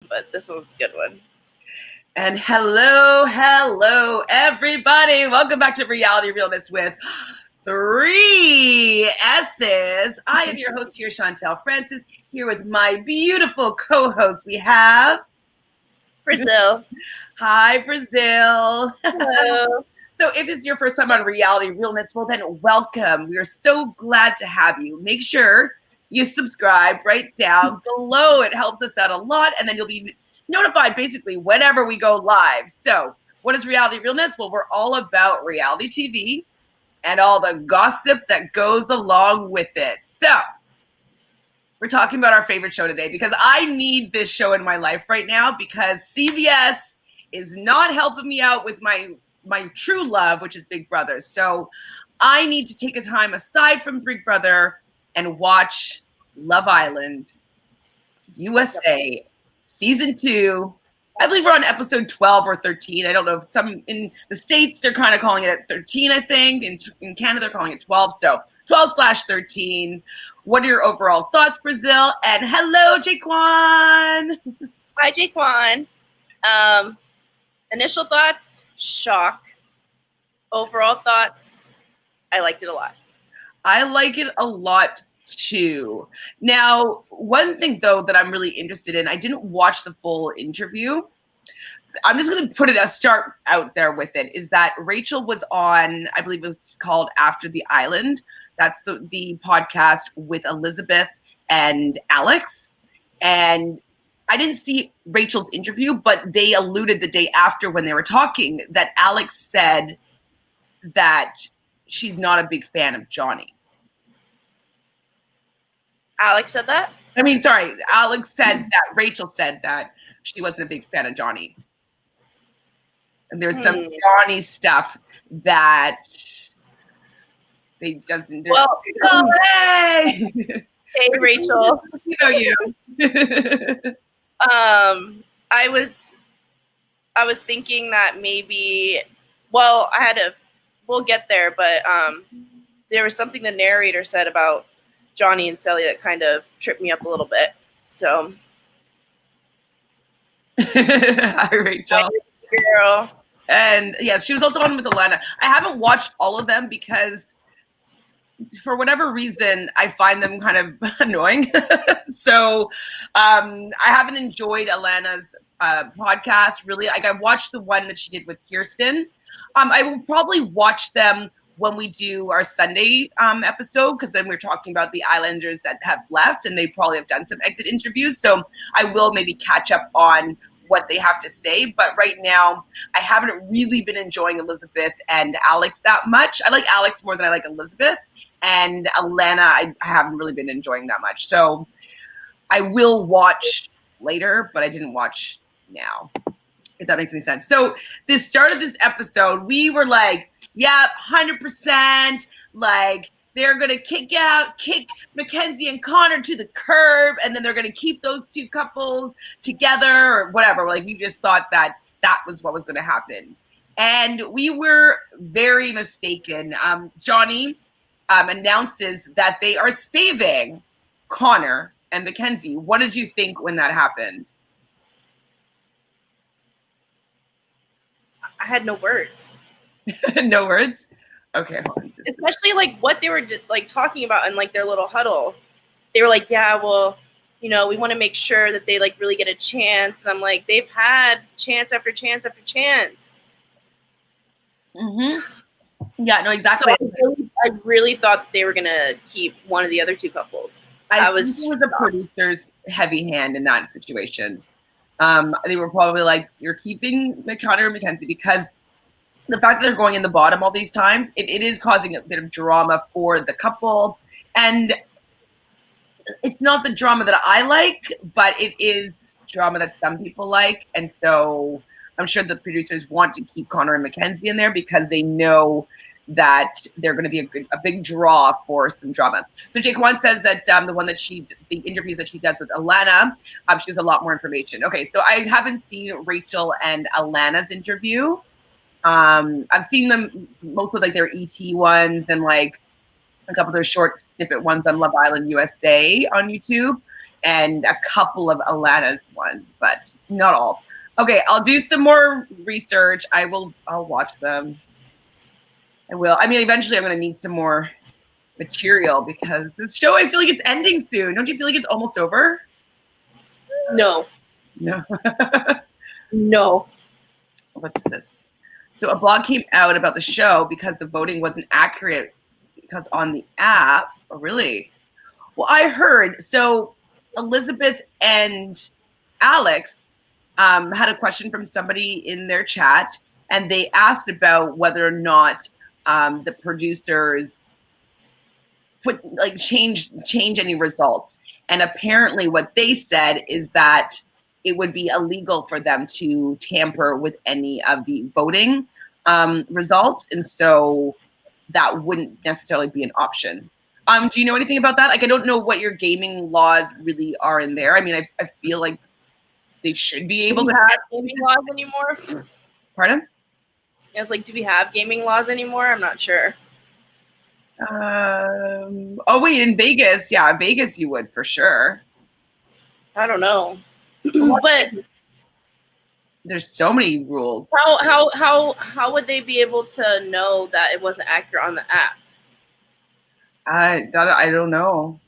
but this one's a good one. And hello, everybody. Welcome back to Reality Realness with 3 S's. I am your host here, Chantele Francis, here with my beautiful co-host. We have... Brazil. Hi, Brazil. Hello. So if it's your first time on Reality Realness, well then welcome. We are so glad to have you. Make sure you subscribe right down below. It helps us out a lot, and then you'll be notified basically whenever we go live. So what is Reality Realness? Well, we're all about reality TV and all the gossip that goes along with it. So we're talking about our favorite show today because I need this show in my life right now because CBS is not helping me out with my true love, which is Big Brother. So I need to take a time aside from Big Brother and watch Love Island USA season 2. I believe we're on episode 12 or 13. I don't know if some in the States, they're kind of calling it 13, I think. In Canada, they're calling it 12. So 12/13. What are your overall thoughts, Brazil? And hello, Jaquan. Hi, Jaquan. Initial thoughts, shock. Overall thoughts, I liked it a lot. I like it a lot too. Now, one thing though that I'm really interested in, I didn't watch the full interview. I'm just going to put it a start out there with it, is that Rachel was on, I believe it's called After the Island. That's the podcast with Elizabeth and Alex. And I didn't see Rachel's interview, but they alluded the day after when they were talking that Alex said that she's not a big fan of Johnny. Alex said that? I mean, sorry, Alex said that, Rachel said that she wasn't a big fan of Johnny. And there's some Johnny stuff that they doesn't do. Well, oh, hey! Hey, Rachel. You know you. I was thinking that maybe, well, we'll get there, but there was something the narrator said about Johnny and Sally that kind of tripped me up a little bit. So. Hi, Rachel. Girl. And yes, she was also on with Alana. I haven't watched all of them because for whatever reason, I find them kind of annoying. So I haven't enjoyed Alana's podcast, really. Like I watched the one that she did with Kirsten. I will probably watch them when we do our Sunday episode, because then we're talking about the Islanders that have left, and they probably have done some exit interviews. So I will maybe catch up on what they have to say. But right now, I haven't really been enjoying Elizabeth and Alex that much. I like Alex more than I like Elizabeth. And Alana, I haven't really been enjoying that much. So I will watch later, but I didn't watch now, if that makes any sense. So the start of this episode, we were like, yep, 100%, like, they're going to kick Mackenzie and Connor to the curb, and then they're going to keep those two couples together or whatever. Like, we just thought that was what was going to happen. And we were very mistaken. Johnny announces that they are saving Connor and Mackenzie. What did you think when that happened? I had no words. No words? Okay, hold on. Especially like what they were like talking about in like their little huddle. They were like, yeah, well, you know, we want to make sure that they like really get a chance. And I'm like, they've had chance after chance after chance. Mm-hmm. Yeah, no, exactly. So I really thought that they were gonna keep one of the other two couples. I was the producer's heavy hand in that situation. They were probably like, you're keeping Connor and Mackenzie because the fact that they're going in the bottom all these times, it is causing a bit of drama for the couple. And it's not the drama that I like, but it is drama that some people like. And so I'm sure the producers want to keep Connor and Mackenzie in there because they know that they're going to be a big draw for some drama. So Jaquan says that the interviews that she does with Alana, she has a lot more information. Okay, so I haven't seen Rachel and Alana's interview. I've seen them mostly like their ET ones and like a couple of their short snippet ones on Love Island USA on YouTube. and a couple of Alana's ones, but not all. Okay, I'll do some more research. I'll watch them. I will. I mean, eventually I'm going to need some more material because this show, I feel like it's ending soon. Don't you feel like it's almost over? No. No. No. What's this? So a blog came out about the show because the voting wasn't accurate because on the app, oh, really? Well, I heard, so Elizabeth and Alex had a question from somebody in their chat, and they asked about whether or not the producers change any results. And apparently what they said is that it would be illegal for them to tamper with any of the voting results. And so that wouldn't necessarily be an option. Do you know anything about that? Like, I don't know what your gaming laws really are in there. I mean, I feel like they should be able to have gaming laws anymore. Pardon? It's like, do we have gaming laws anymore? I'm not sure. Oh wait, in Vegas, yeah, Vegas you would for sure. I don't know, but there's so many rules. How would they be able to know that it wasn't accurate on the app? I don't know.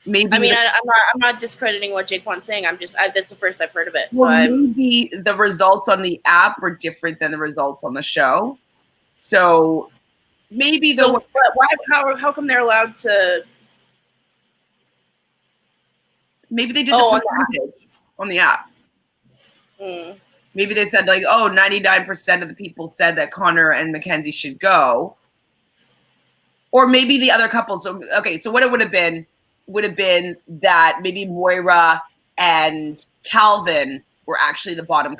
Maybe. I mean, I'm not discrediting what Jaquan's saying. That's the first I've heard of it. Well, so maybe the results on the app were different than the results on the show. So maybe the. So how come they're allowed to? Maybe they did the percentage on the app. Mm. Maybe they said like, oh, 99% of the people said that Connor and Mackenzie should go. Or maybe the other couples. So, okay, so what it would have been that maybe Moira and Calvin were actually the bottom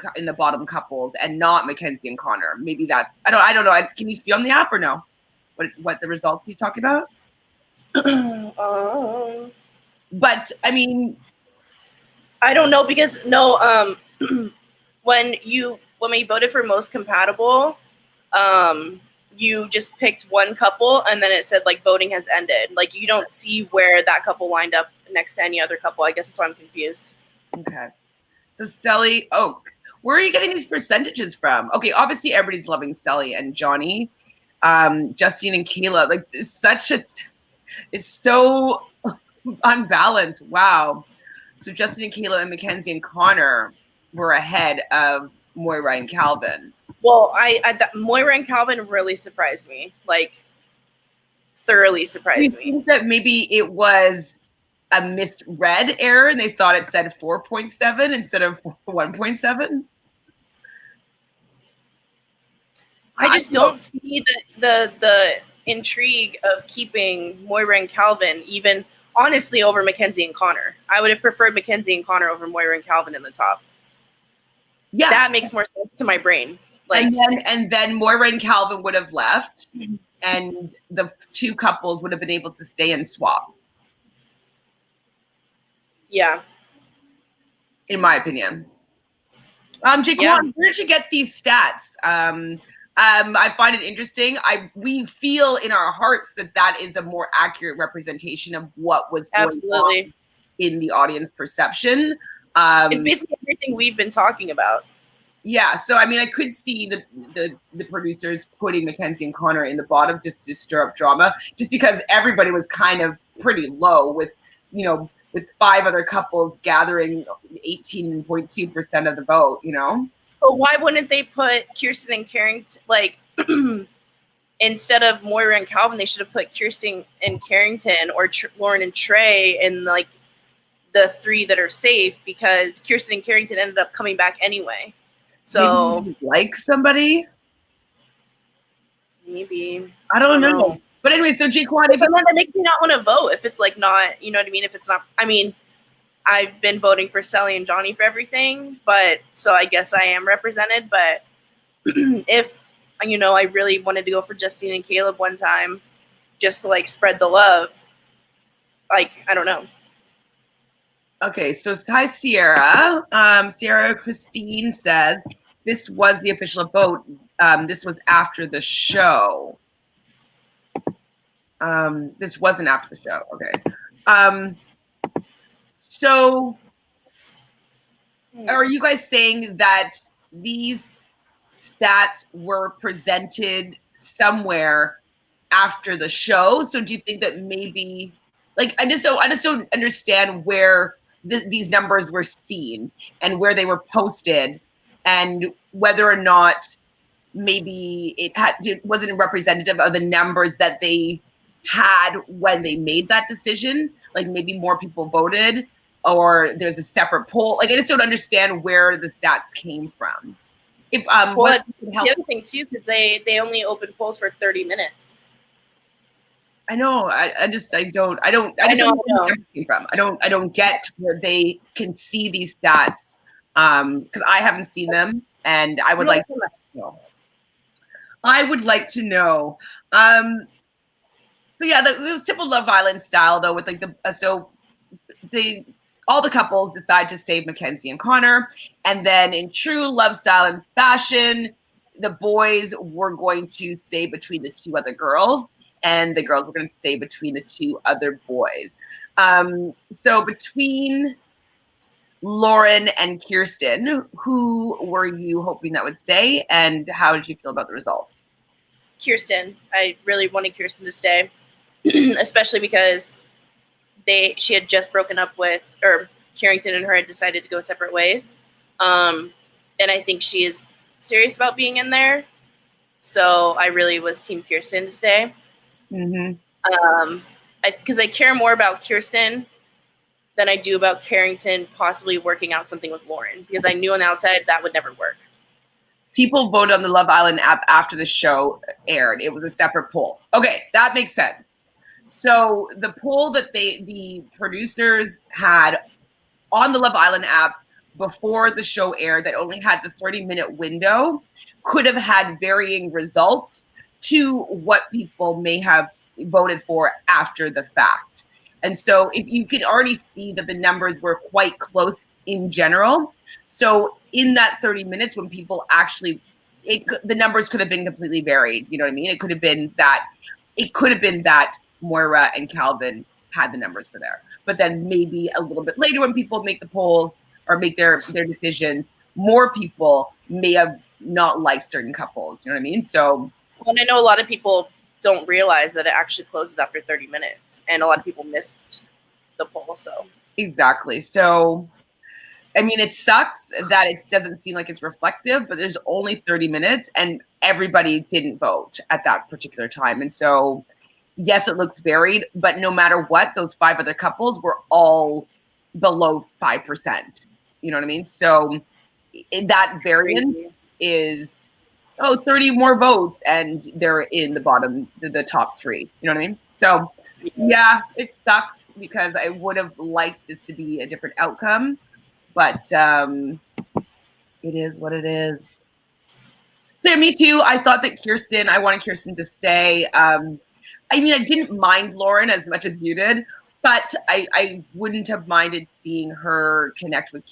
couples and not Mackenzie and Connor. Maybe that's I don't know. Can you see on the app or no? What the results he's talking about? But I mean, I don't know because when we voted for most compatible, you just picked one couple and then it said like voting has ended. Like you don't see where that couple lined up next to any other couple. I guess that's why I'm confused. Okay. So Sally Oak, where are you getting these percentages from? Okay, obviously everybody's loving Sally and Johnny. Justine and Kayla, like it's so unbalanced. Wow. So Justine and Kayla and Mackenzie and Connor were ahead of Moira and Calvin. Well, Moira and Calvin really surprised me, like thoroughly surprised me. Think that maybe it was a misread error and they thought it said 4.7 instead of 1.7? I just don't see the intrigue of keeping Moira and Calvin even honestly over Mackenzie and Connor. I would have preferred Mackenzie and Connor over Moira and Calvin in the top. Yeah. That makes more sense to my brain. Like, and then Moira and Calvin would have left, and the two couples would have been able to stay and swap. Yeah. In my opinion. Jaquan, where did you get these stats? I find it interesting. We feel in our hearts that is a more accurate representation of what was going on in the audience perception. It's basically everything we've been talking about. Yeah, so I mean, I could see the producers putting Mackenzie and Connor in the bottom just to stir up drama, just because everybody was kind of pretty low with 5 other couples gathering 18.2% of the vote, But why wouldn't they put Kirsten and Carrington, like, instead of Moira and Calvin, they should have put Kirsten and Carrington or Lauren and Trey in, like, the 3 that are safe, because Kirsten and Carrington ended up coming back anyway. So maybe like somebody? Maybe. I don't know. But anyway, so Jaquan, that makes me not want to vote if it's like not, you know what I mean? If it's not, I mean, I've been voting for Sally and Johnny for everything, but so I guess I am represented. But if, I really wanted to go for Justine and Caleb one time just to like spread the love, like, I don't know. Okay, so hi, Sierra. Sierra Christine says, this was the official vote. This was after the show. This wasn't after the show. Okay. So are you guys saying that these stats were presented somewhere after the show? So do you think that maybe, like, I just don't understand where these numbers were seen and where they were posted, and whether or not maybe it wasn't representative of the numbers that they had when they made that decision. Like maybe more people voted, or there's a separate poll. Like I just don't understand where the stats came from. If Well, help. the other thing too, because they only open polls for 30 minutes. I know. I just don't know where the numbers came from. I don't get where they can see these stats because I haven't seen them, and I would like to know. I would like to know. So yeah, it was typical Love Island style though, with like all the couples decide to save Mackenzie and Connor, and then in true love style and fashion, the boys were going to stay between the two other girls, and the girls were going to stay between the two other boys. So between Lauren and Kirsten, who were you hoping that would stay, and how did you feel about the results? Kirsten. I really wanted Kirsten to stay, especially because she had just broken up with, or Carrington and her had decided to go separate ways. And I think she is serious about being in there. So I really was Team Kirsten to stay. Mm-hmm. Because I care more about Kirsten than I do about Carrington possibly working out something with Lauren, because I knew on the outside that would never work. People voted on the Love Island app after the show aired. It was a separate poll. Okay, that makes sense. So the poll that the producers had on the Love Island app before the show aired, that only had the 30-minute window, could have had varying results to what people may have voted for after the fact. And so if you can already see that the numbers were quite close in general. So in that 30 minutes when people actually, the numbers could have been completely varied. You know what I mean? It could have been that Moira and Calvin had the numbers for there. But then maybe a little bit later when people make the polls or make their decisions, more people may have not liked certain couples. You know what I mean? So, and I know a lot of people don't realize that it actually closes after 30 minutes. And a lot of people missed the poll. So exactly. So, I mean, it sucks that it doesn't seem like it's reflective, but there's only 30 minutes and everybody didn't vote at that particular time. And so, yes, it looks varied, but no matter what, those 5 other couples were all below 5%. You know what I mean? So that variance is, 30 more votes and they're in the bottom, the top 3. You know what I mean? So yeah, it sucks because I would have liked this to be a different outcome, but it is what it is. So me too. I thought that I wanted Kirsten to stay. I mean, I didn't mind Lauren as much as you did, but I wouldn't have minded seeing her connect with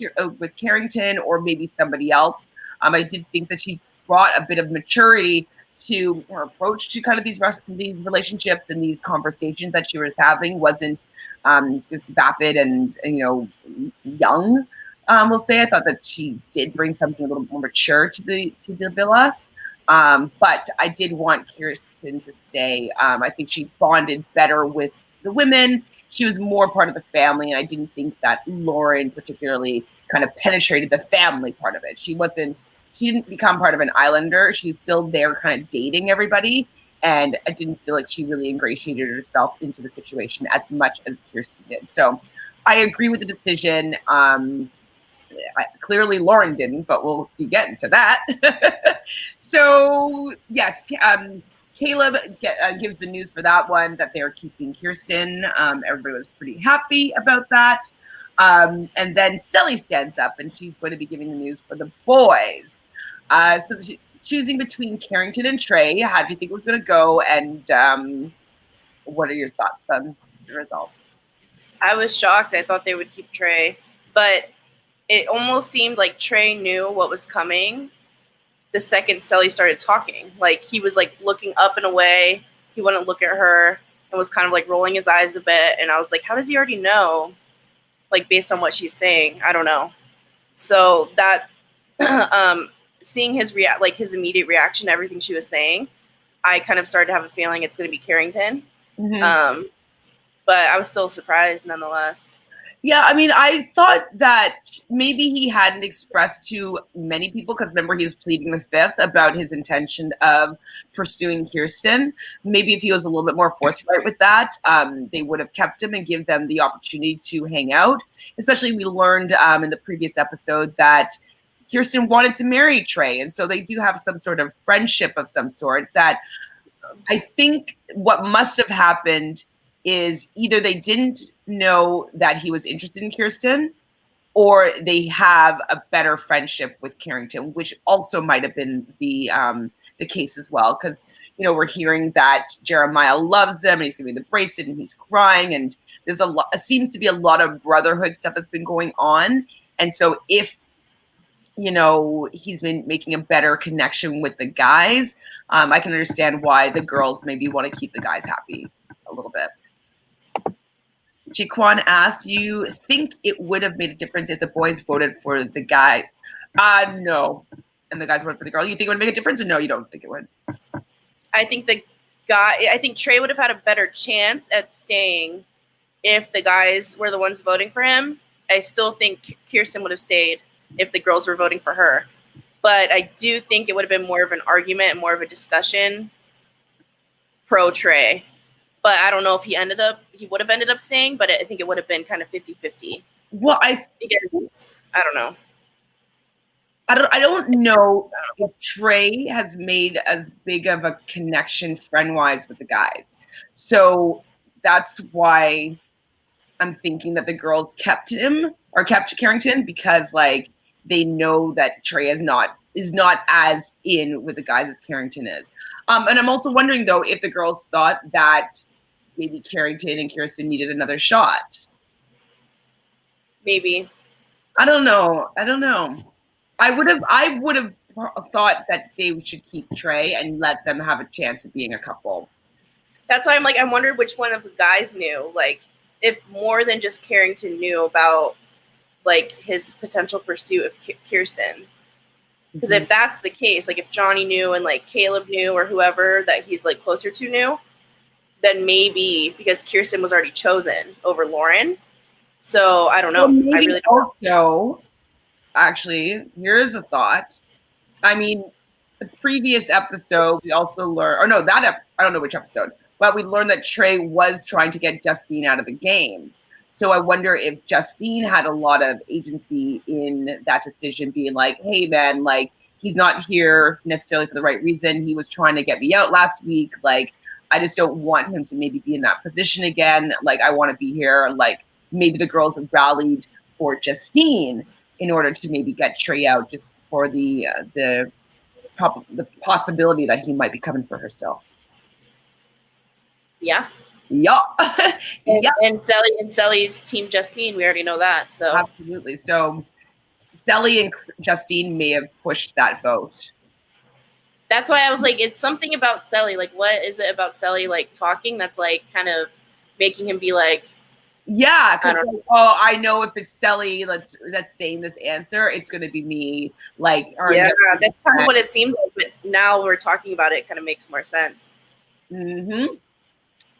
Carrington or maybe somebody else. I did think that she brought a bit of maturity to her approach to kind of these relationships, and these conversations that she was having wasn't just vapid and young. We'll say I thought that she did bring something a little more mature to the villa. But I did want Kirsten to stay. I think she bonded better with the women. She was more part of the family, and I didn't think that Lauren particularly kind of penetrated the family part of it. She didn't become part of an islander. She's still there kind of dating everybody, and I didn't feel like she really ingratiated herself into the situation as much as Kirsten did. So I agree with the decision. Clearly Lauren didn't, but we'll be getting to that. So yes, Caleb gives the news for that one that they're keeping Kirsten. Everybody was pretty happy about that. And then Sally stands up and she's going to be giving the news for the boys. So choosing between Carrington and Trey, how do you think it was going to go? And what are your thoughts on the result? I was shocked. I thought they would keep Trey, but it almost seemed like Trey knew what was coming the second Sally started talking. Like, he was like looking up and away. He wouldn't look at her and was kind of like rolling his eyes a bit. And I was like, how does he already know? like based on what she's saying. I don't know. So that seeing his his immediate reaction to everything she was saying, I kind of started to have a feeling it's going to be Carrington. Mm-hmm. But I was still surprised nonetheless. Yeah, I mean, I thought that maybe he hadn't expressed to many people, because remember, he was pleading the fifth about his intention of pursuing Kirsten. Maybe if he was a little bit more forthright with that, they would have kept him and give them the opportunity to hang out. Especially, we learned in the previous episode that Kirsten wanted to marry Trey, and so they do have some sort of friendship of some sort that I think what must have happened is either they didn't know that he was interested in Kirsten, or they have a better friendship with Carrington, which also might have been the case as well. Because we're hearing that Jeremiah loves him and he's giving the bracelet and he's crying, and there's a lot. Seems to be a lot of brotherhood stuff that's been going on, and so if he's been making a better connection with the guys, I can understand why the girls maybe want to keep the guys happy a little bit. Jaquan asked, do you think it would have made a difference if the boys voted for the guys? No. And the guys voted for the girl. You think it would make a difference, or no, you don't think it would? I think Trey would have had a better chance at staying if the guys were the ones voting for him. I still think Kirsten would have stayed if the girls were voting for her. But I do think it would have been more of an argument and more of a discussion pro Trey. But I don't know if he would have ended up staying, but I think it would have been kind of 50-50. Well, I don't know. I don't know if Trey has made as big of a connection friend-wise with the guys. So that's why I'm thinking that the girls kept him or kept Carrington, because like they know that Trey is not as in with the guys as Carrington is. And I'm also wondering though if the girls thought that maybe Carrington and Kirsten needed another shot. Maybe. I don't know. I would have thought that they should keep Trey and let them have a chance at being a couple. That's why I'm like, I wondered which one of the guys knew. Like, if more than just Carrington knew about like his potential pursuit of Kirsten. Because if that's the case, like if Johnny knew and like Caleb knew or whoever that he's like closer to knew, then maybe because Kirsten was already chosen over Lauren. So I don't know. Well, I really don't know. Actually, here's a thought. I mean, the previous episode, we also learned, I don't know which episode, but we learned that Trey was trying to get Justine out of the game. So I wonder if Justine had a lot of agency in that decision, being like, hey, man, like, he's not here necessarily for the right reason. He was trying to get me out last week. Like, I just don't want him to maybe be in that position again. Like, I want to be here. Like, maybe the girls have rallied for Justine in order to maybe get Trey out, just for the possibility that he might be coming for her still. Yeah. Yeah. And Sally's team Justine, we already know that. So absolutely. So Sally and Justine may have pushed that vote. That's why I was like, it's something about Sally. Like, what is it about Sally like talking that's like kind of making him be like, yeah, because I know if it's Sally that's saying this answer, it's going to be me. Like, yeah, that's kind of what it seemed like. But now we're talking about it, kind of makes more sense. Mm-hmm.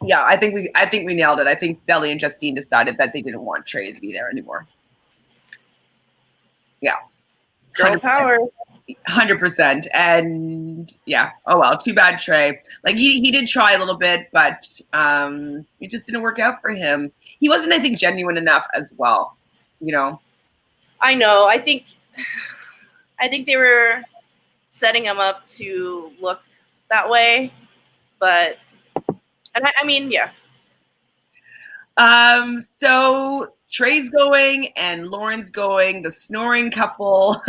Yeah, I think we nailed it. I think Sally and Justine decided that they didn't want Trey to be there anymore. Yeah, girl power. 100%. And yeah, oh well, too bad Trey. Like he did try a little bit, but it just didn't work out for him. He wasn't, I think, genuine enough as well. I know. I think they were setting him up to look that way, but I mean, yeah. So Trey's going and Lauren's going, the snoring couple.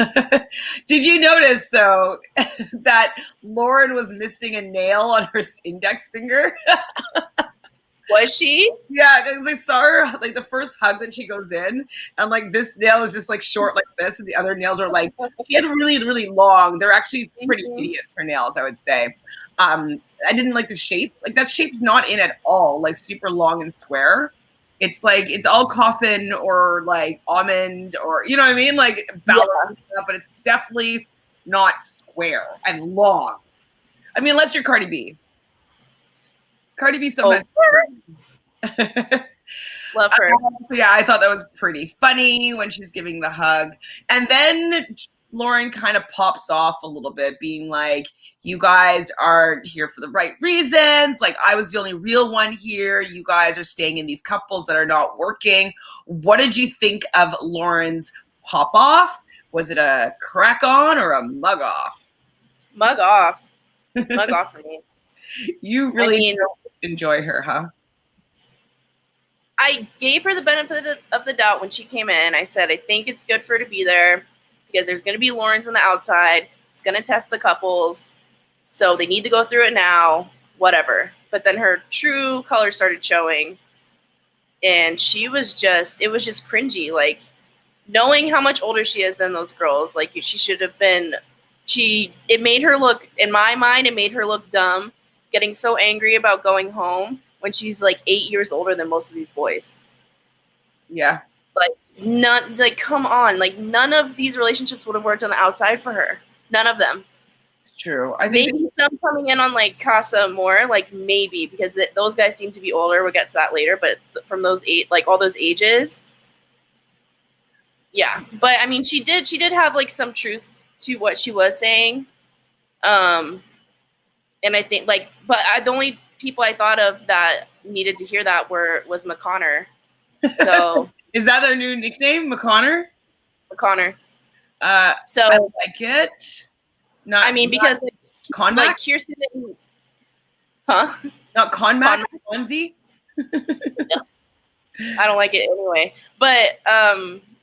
Did you notice, though, that Lauren was missing a nail on her index finger? Was she? Yeah, because I saw her, like, the first hug that she goes in, and, like, this nail is just, like, short like this, and the other nails are, like, she had really, really long. They're actually pretty hideous, her nails, I would say. I didn't like the shape. Like, that shape's not in at all, like, super long and square. It's like it's all coffin or like almond or you know what I mean, like ballerina, but it's definitely not square and long. I mean, unless you're Cardi B. Cardi B sometimes. Love her. So yeah, I thought that was pretty funny when she's giving the hug. And then Lauren kind of pops off a little bit, being like, you guys are here for the right reasons. Like, I was the only real one here. You guys are staying in these couples that are not working. What did you think of Lauren's pop off? Was it a crack on or a mug off? Mug off. Mug off for me. You really enjoy her, huh? I gave her the benefit of the doubt when she came in. I said, I think it's good for her to be there because there's going to be Laurens on the outside. It's going to test the couples. So they need to go through it now, whatever. But then her true color started showing. And it was just cringy. Like, knowing how much older she is than those girls, like, she should have been, it made her look, in my mind, it made her look dumb, getting so angry about going home when she's like 8 years older than most of these boys. Yeah. Like, come on. Like, none of these relationships would have worked on the outside for her. None of them. It's true. I think maybe some coming in on like Casa more, like maybe because those guys seem to be older. We'll get to that later, but from those all those ages, yeah. But I mean, she did have like some truth to what she was saying, and I think but the only people I thought of that needed to hear that was McConnor. So is that their new nickname, McConnor? McConnor. So I like it. Because Conmac? Like Kirsten and, huh? Not Conmac? Onesie? I don't like it anyway. But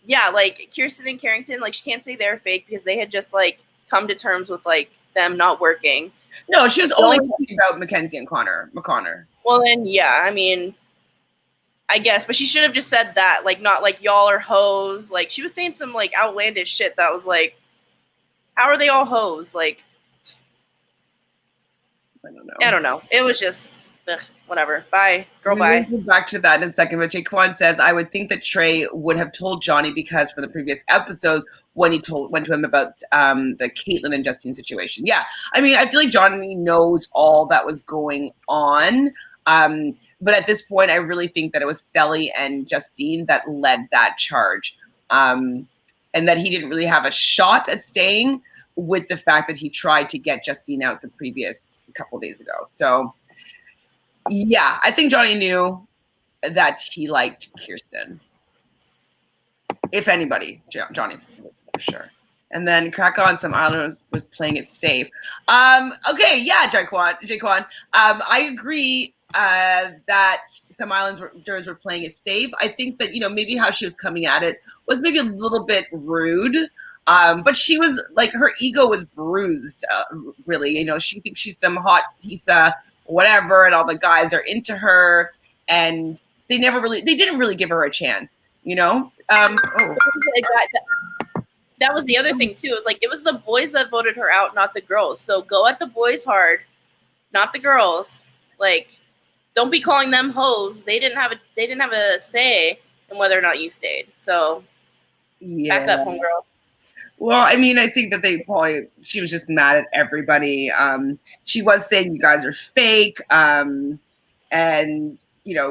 yeah, like Kirsten and Carrington, like she can't say they're fake because they had just like come to terms with like them not working. No, she was only talking about Mackenzie and McConnor. Well then, yeah, I mean, I guess, but she should have just said that, like not like y'all are hoes. Like she was saying some like outlandish shit that was like, how are they all hoes? Like, I don't know. It was just whatever. Bye, girl. Bye. We'll go back to that in a second. But Jaquan says, I would think that Trey would have told Johnny because for the previous episodes when he went to him about the Caitlyn and Justine situation. Yeah, I mean, I feel like Johnny knows all that was going on. But at this point, I really think that it was Sally and Justine that led that charge. And that he didn't really have a shot at staying with the fact that he tried to get Justine out the previous couple days ago. So, yeah, I think Johnny knew that he liked Kirsten. If anybody, Johnny for sure. And then Crack On, Some Islanders was playing it safe. Okay, yeah, Jaquan. I agree that Some Islanders were playing it safe. I think that, maybe how she was coming at it was maybe a little bit rude. But she was like, her ego was bruised, really. She thinks she's some hot piece of whatever, and all the guys are into her, and they didn't really give her a chance, That was the other thing too. It was like, it was the boys that voted her out, not the girls. So go at the boys hard, not the girls. Like, don't be calling them hoes. They didn't have a say in whether or not you stayed. So back up, homegirl. Well, I mean, I think that she was just mad at everybody. She was saying you guys are fake. And,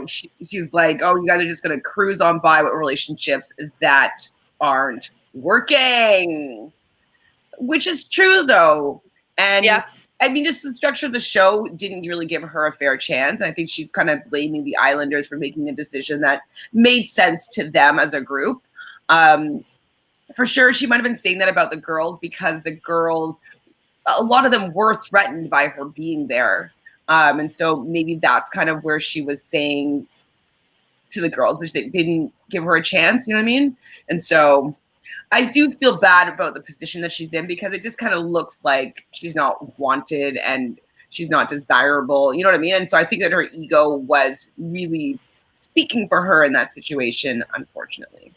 she's like, oh, you guys are just going to cruise on by with relationships that aren't working, which is true, though. And yeah. I mean, just the structure of the show didn't really give her a fair chance. I think she's kind of blaming the Islanders for making a decision that made sense to them as a group. For sure, she might have been saying that about the girls because the girls, a lot of them were threatened by her being there. And so maybe that's kind of where she was saying to the girls that they didn't give her a chance, you know what I mean? And so I do feel bad about the position that she's in because it just kind of looks like she's not wanted and she's not desirable, you know what I mean? And so I think that her ego was really speaking for her in that situation, unfortunately.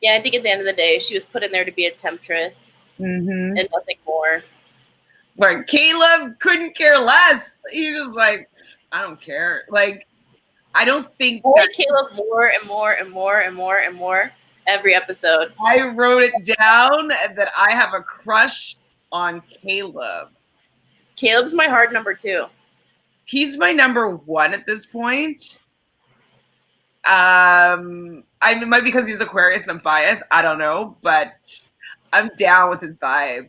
Yeah, I think at the end of the day, she was put in there to be a temptress and nothing more. Like, Caleb couldn't care less. He was like, I don't care. Like, I don't think I that like Caleb more and more and more and more and more every episode. I wrote it down that I have a crush on Caleb. Caleb's my hard number 2. He's my number 1 at this point. It might be because he's Aquarius and I'm biased. I don't know, but I'm down with his vibe.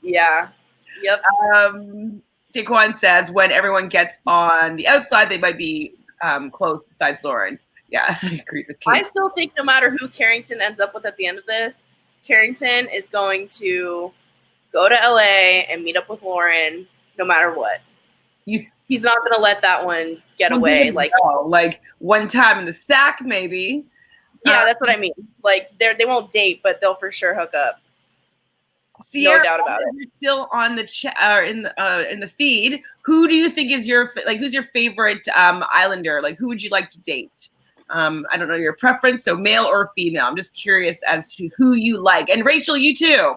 Yeah. Yep. Jaquan says when everyone gets on the outside, they might be close besides Lauren. Yeah, I agree with Kate. I still think no matter who Carrington ends up with at the end of this, Carrington is going to go to LA and meet up with Lauren no matter what. He's not going to let that one get away. Like one time in the sack, maybe. Yeah, that's what I mean. Like they won't date, but they'll for sure hook up. Sierra, no doubt about it. You're still on the in the feed. Who do you think is who's your favorite Islander? Like, who would you like to date? I don't know your preference, so male or female. I'm just curious as to who you like. And Rachel, you too.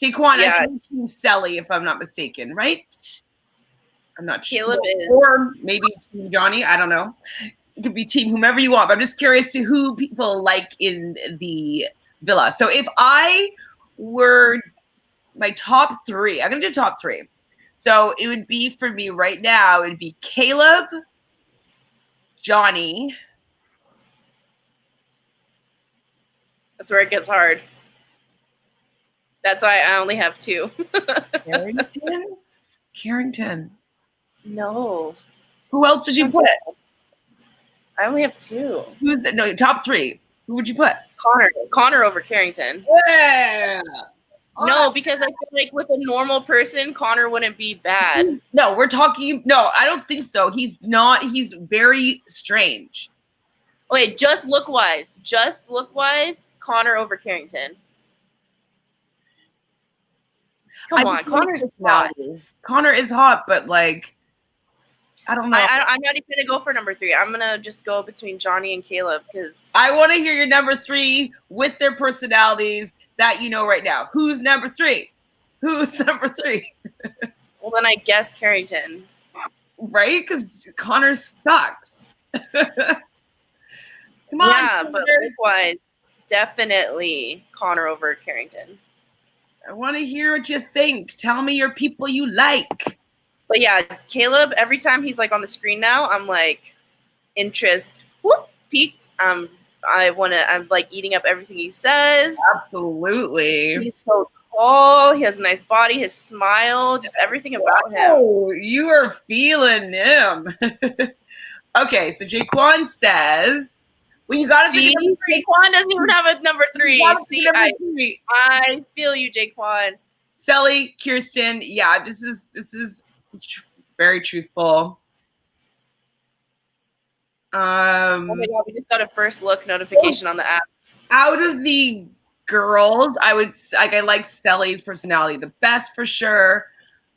Jaquan, Yeah. I think Team Sally, if I'm not mistaken, right? I'm not Caleb sure. is. Or maybe Team Johnny. I don't know. It could be team whomever you want. But I'm just curious to who people like in the villa. So if I were my top 3, I'm gonna do top 3. So it would be for me right now. It'd be Caleb, Johnny. That's where it gets hard. That's why I only have 2. Carrington. No. Who else did you put? I only have 2. No, top 3. Who would you put? Connor over Carrington. Yeah. No, because I feel like with a normal person, Connor wouldn't be bad. No, we're talking. No, I don't think so. He's not. He's very strange. Okay, just look wise, Connor over Carrington. Come on, Connor's hot. Connor is hot, but like, I don't know. I'm not even gonna go for number 3. I'm gonna just go between Johnny and Caleb because I want to hear your number 3 with their personalities that you know right now. Who's number 3? Who's number 3? Well, then I guess Carrington. Right? Because Connor sucks. Come on. Yeah, but likewise, definitely Connor over Carrington. I want to hear what you think. Tell me your people you like. But yeah, Caleb, every time he's like on the screen now, I'm like, interest, peaked. I'm like eating up everything he says. Absolutely. He's so tall. He has a nice body. His smile, just everything about him. Oh, you are feeling him. Okay, so Jaquan says, well, you got to see, Jaquan doesn't even have a number 3. See, I feel you, Jaquan. Sally, Kirsten, yeah, this is very truthful. Oh my god, we just got a first look notification on the app. Out of the girls, I like Sally's personality the best for sure.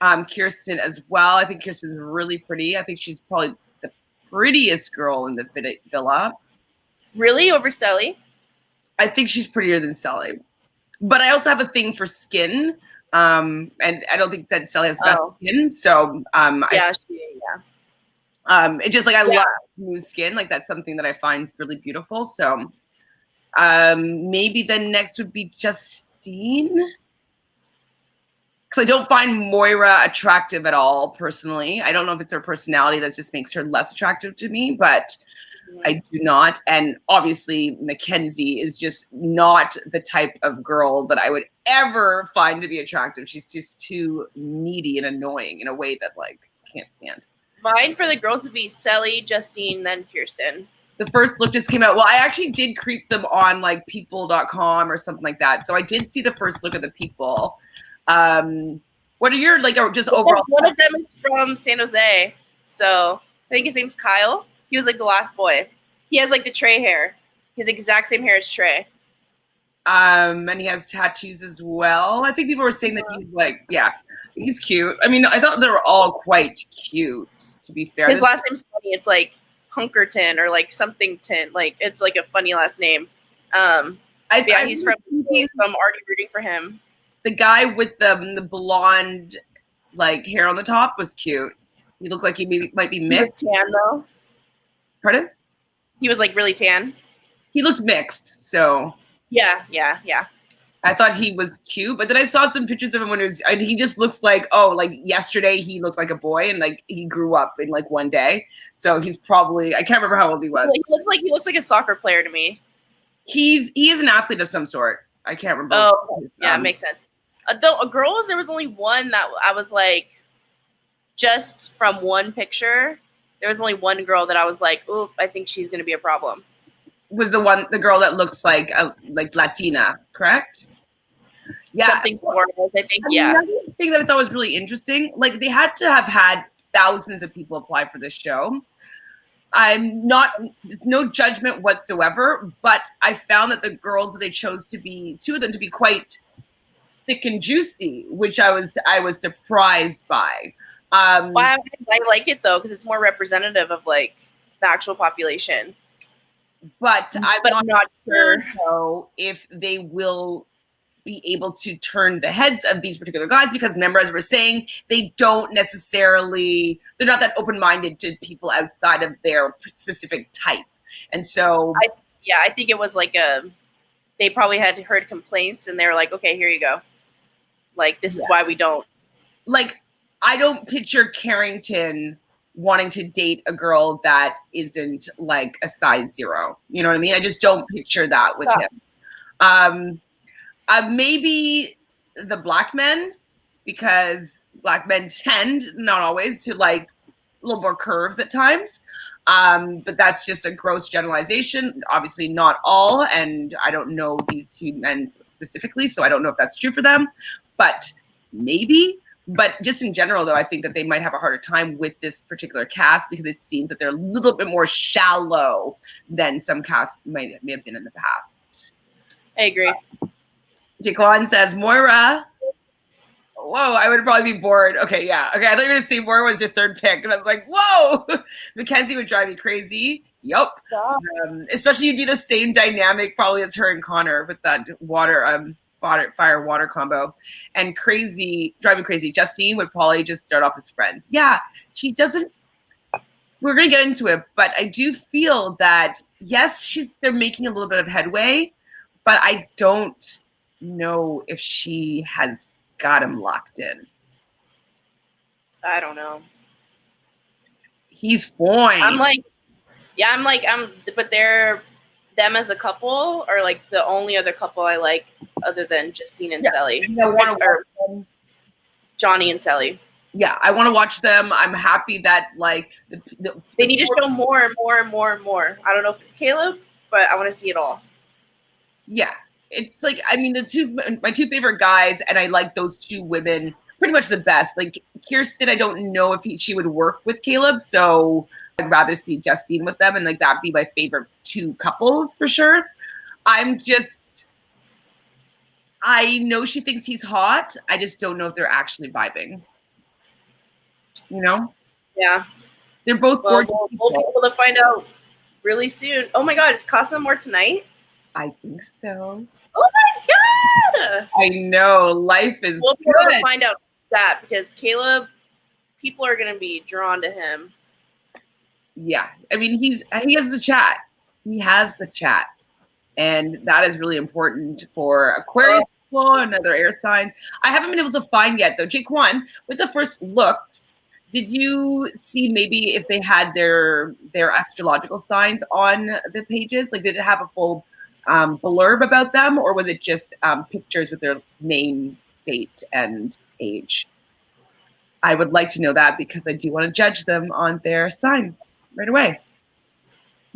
Kirsten as well. I think Kirsten's really pretty. I think she's probably the prettiest girl in the villa. Really? Over Sally? I think she's prettier than Sally. But I also have a thing for skin. And I don't think that Sally has the best skin. So it's just like I love smooth skin. Like that's something that I find really beautiful. So maybe the next would be Justine. Because I don't find Moira attractive at all, personally. I don't know if it's her personality that just makes her less attractive to me, but I do not. And obviously, Mackenzie is just not the type of girl that I would ever find to be attractive. She's just too needy and annoying in a way that, like, I can't stand. Mine for the girls would be Sally, Justine, then Kirsten. The first look just came out. Well, I actually did creep them on, like, people.com or something like that. So I did see the first look of the people. What are your, like, just overall? One of them is from San Jose. So I think his name's Kyle. He was like the last boy. He has like the Trey hair. He has the exact same hair as Trey. And he has tattoos as well. I think people were saying that he's like, yeah, he's cute. I mean, I thought they were all quite cute, to be fair. His last name's funny. It's like Hunkerton or like something tin. Like it's like a funny last name. He's from. I'm already rooting for him. The guy with the blonde like hair on the top was cute. He looked like he might be mixed. Tan though. Pardon? He was like really tan. He looked mixed, so Yeah. I thought he was cute, but then I saw some pictures of him when he just looks like, like yesterday he looked like a boy and like he grew up in like one day. So he's probably, I can't remember how old he was. He looks like a soccer player to me. He is an athlete of some sort. I can't remember. Oh, yeah, makes sense. Girls, there was only one that I was like, just from one picture, there was only one girl that I was like, "Oop, I think she's gonna be a problem." Was the girl that looks like Latina, correct? Yeah, something for us, I think. Yeah. Another thing that I thought was really interesting, like they had to have had thousands of people apply for this show. I'm not, no judgment whatsoever, but I found that the girls that they chose to be, two of them to be quite thick and juicy, which I was surprised by. I like it though because it's more representative of like the actual population. But I'm not sure though if they will be able to turn the heads of these particular guys, because remember, as we're saying, they're not that open-minded to people outside of their specific type. And so I think it was like they probably had heard complaints and they were like, okay, here you go. Like, this is why we don't. Like, I don't picture Carrington wanting to date a girl that isn't like a size 0. You know what I mean? I just don't picture that with him. Maybe the black men, because black men tend, not always, to like a little more curves at times. But that's just a gross generalization. Obviously not all, and I don't know these two men specifically, so I don't know if that's true for them, but maybe. But just in general, though, I think that they might have a harder time with this particular cast because it seems that they're a little bit more shallow than some casts may have been in the past. I agree. Jaquan says, Moira. Whoa, I would probably be bored. Okay, yeah. Okay, I thought you were going to say Moira was your third pick. And I was like, whoa, Mackenzie would drive me crazy. Yup. Especially you'd be the same dynamic probably as her and Connor with that fire water combo. And driving crazy. Justine would probably just start off as friends. Yeah, she doesn't. We're going to get into it, but I do feel that, yes, they're making a little bit of headway, but I don't know if she has got him locked in. I don't know. He's fine. But they're them as a couple are like the only other couple I like other than Justine and Sally. Or Johnny and Sally. Yeah, I want to watch them. I'm happy that like they need to show more and more and more and more. I don't know if it's Caleb, but I want to see it all. Yeah. It's like, I mean, my two favorite guys, and I like those two women pretty much the best. Like Kirsten, I don't know if she would work with Caleb, so I'd rather see Justine with them, and like that'd be my favorite two couples for sure. I know she thinks he's hot. I just don't know if they're actually vibing. You know? Yeah. They're both gorgeous. We'll be able to find out really soon. Oh my God, is Casa more tonight? I think so. Oh my God! I know. Life is We'll be able to find out that because Caleb, people are going to be drawn to him. Yeah. I mean, he has the chat. He has the chats. And that is really important for Aquarius people and other air signs. I haven't been able to find yet, though. Jaquan, with the first looks, did you see maybe if they had their astrological signs on the pages? Like, did it have a full blurb about them, or was it just pictures with their name, state, and age? I would like to know that because I do want to judge them on their signs right away.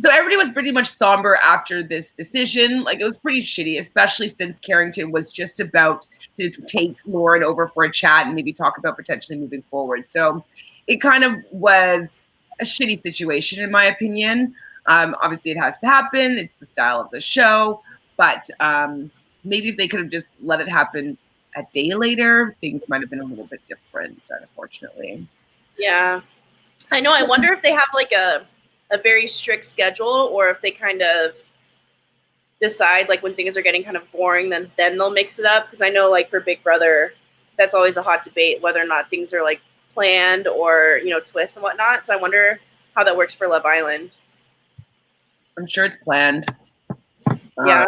So everybody was pretty much somber after this decision. Like, it was pretty shitty, especially since Carrington was just about to take Lauren over for a chat and maybe talk about potentially moving forward. So it kind of was a shitty situation, in my opinion. Obviously, it has to happen. It's the style of the show. But maybe if they could have just let it happen a day later, things might have been a little bit different, unfortunately. Yeah. I know. I wonder if they have like a very strict schedule, or if they kind of decide like when things are getting kind of boring, then they'll mix it up. Because I know like for Big Brother, that's always a hot debate whether or not things are like planned or, twists and whatnot. So I wonder how that works for Love Island. I'm sure it's planned. Yeah.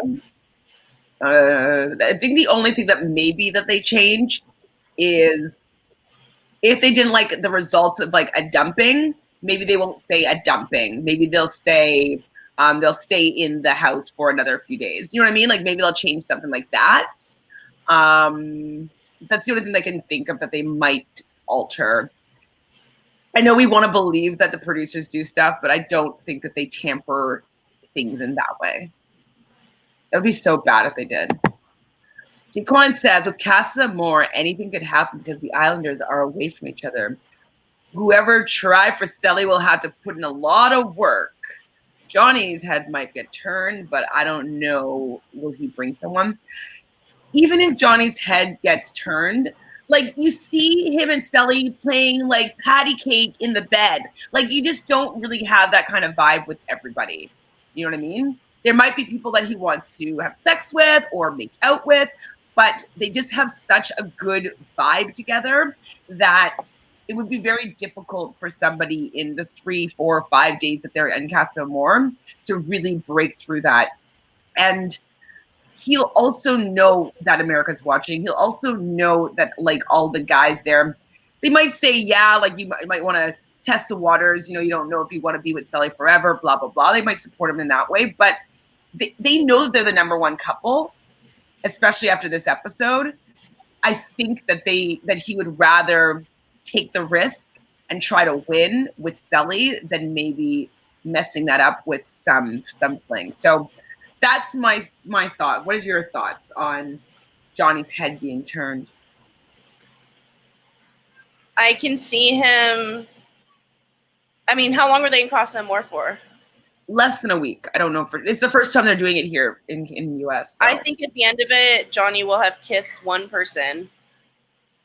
I think the only thing that maybe that they change is if they didn't like the results of like a dumping, maybe they won't say a dumping. Maybe they'll say they'll stay in the house for another few days. You know what I mean? Like maybe they'll change something like that. That's the only thing I can think of that they might alter. I know we want to believe that the producers do stuff, but I don't think that they tamper things in that way. It would be so bad if they did. Jaquan says, with Casa Amor, anything could happen because the Islanders are away from each other. Whoever tried for Selly will have to put in a lot of work. Johnny's head might get turned, but I don't know. Will he bring someone? Even if Johnny's head gets turned, like you see him and Selly playing like patty cake in the bed. Like you just don't really have that kind of vibe with everybody. You know what I mean? There might be people that he wants to have sex with or make out with, but they just have such a good vibe together that it would be very difficult for somebody in the 3, 4, 5 days that they're in Casa Amor to really break through that. And he'll also know that America's watching. He'll also know that like all the guys there, they might say, yeah, like you might want to test the waters. You know, you don't know if you want to be with Selly forever, blah, blah, blah. They might support him in that way, but they know that they're the number one couple, especially after this episode. I think that he would rather take the risk and try to win with Selly than maybe messing that up with some fling. So that's my thought. What is your thoughts on Johnny's head being turned? I can see him. I mean, how long were they in Casa Amor for? Less than a week. I don't know. It's the first time they're doing it here in the US. So. I think at the end of it, Johnny will have kissed one person.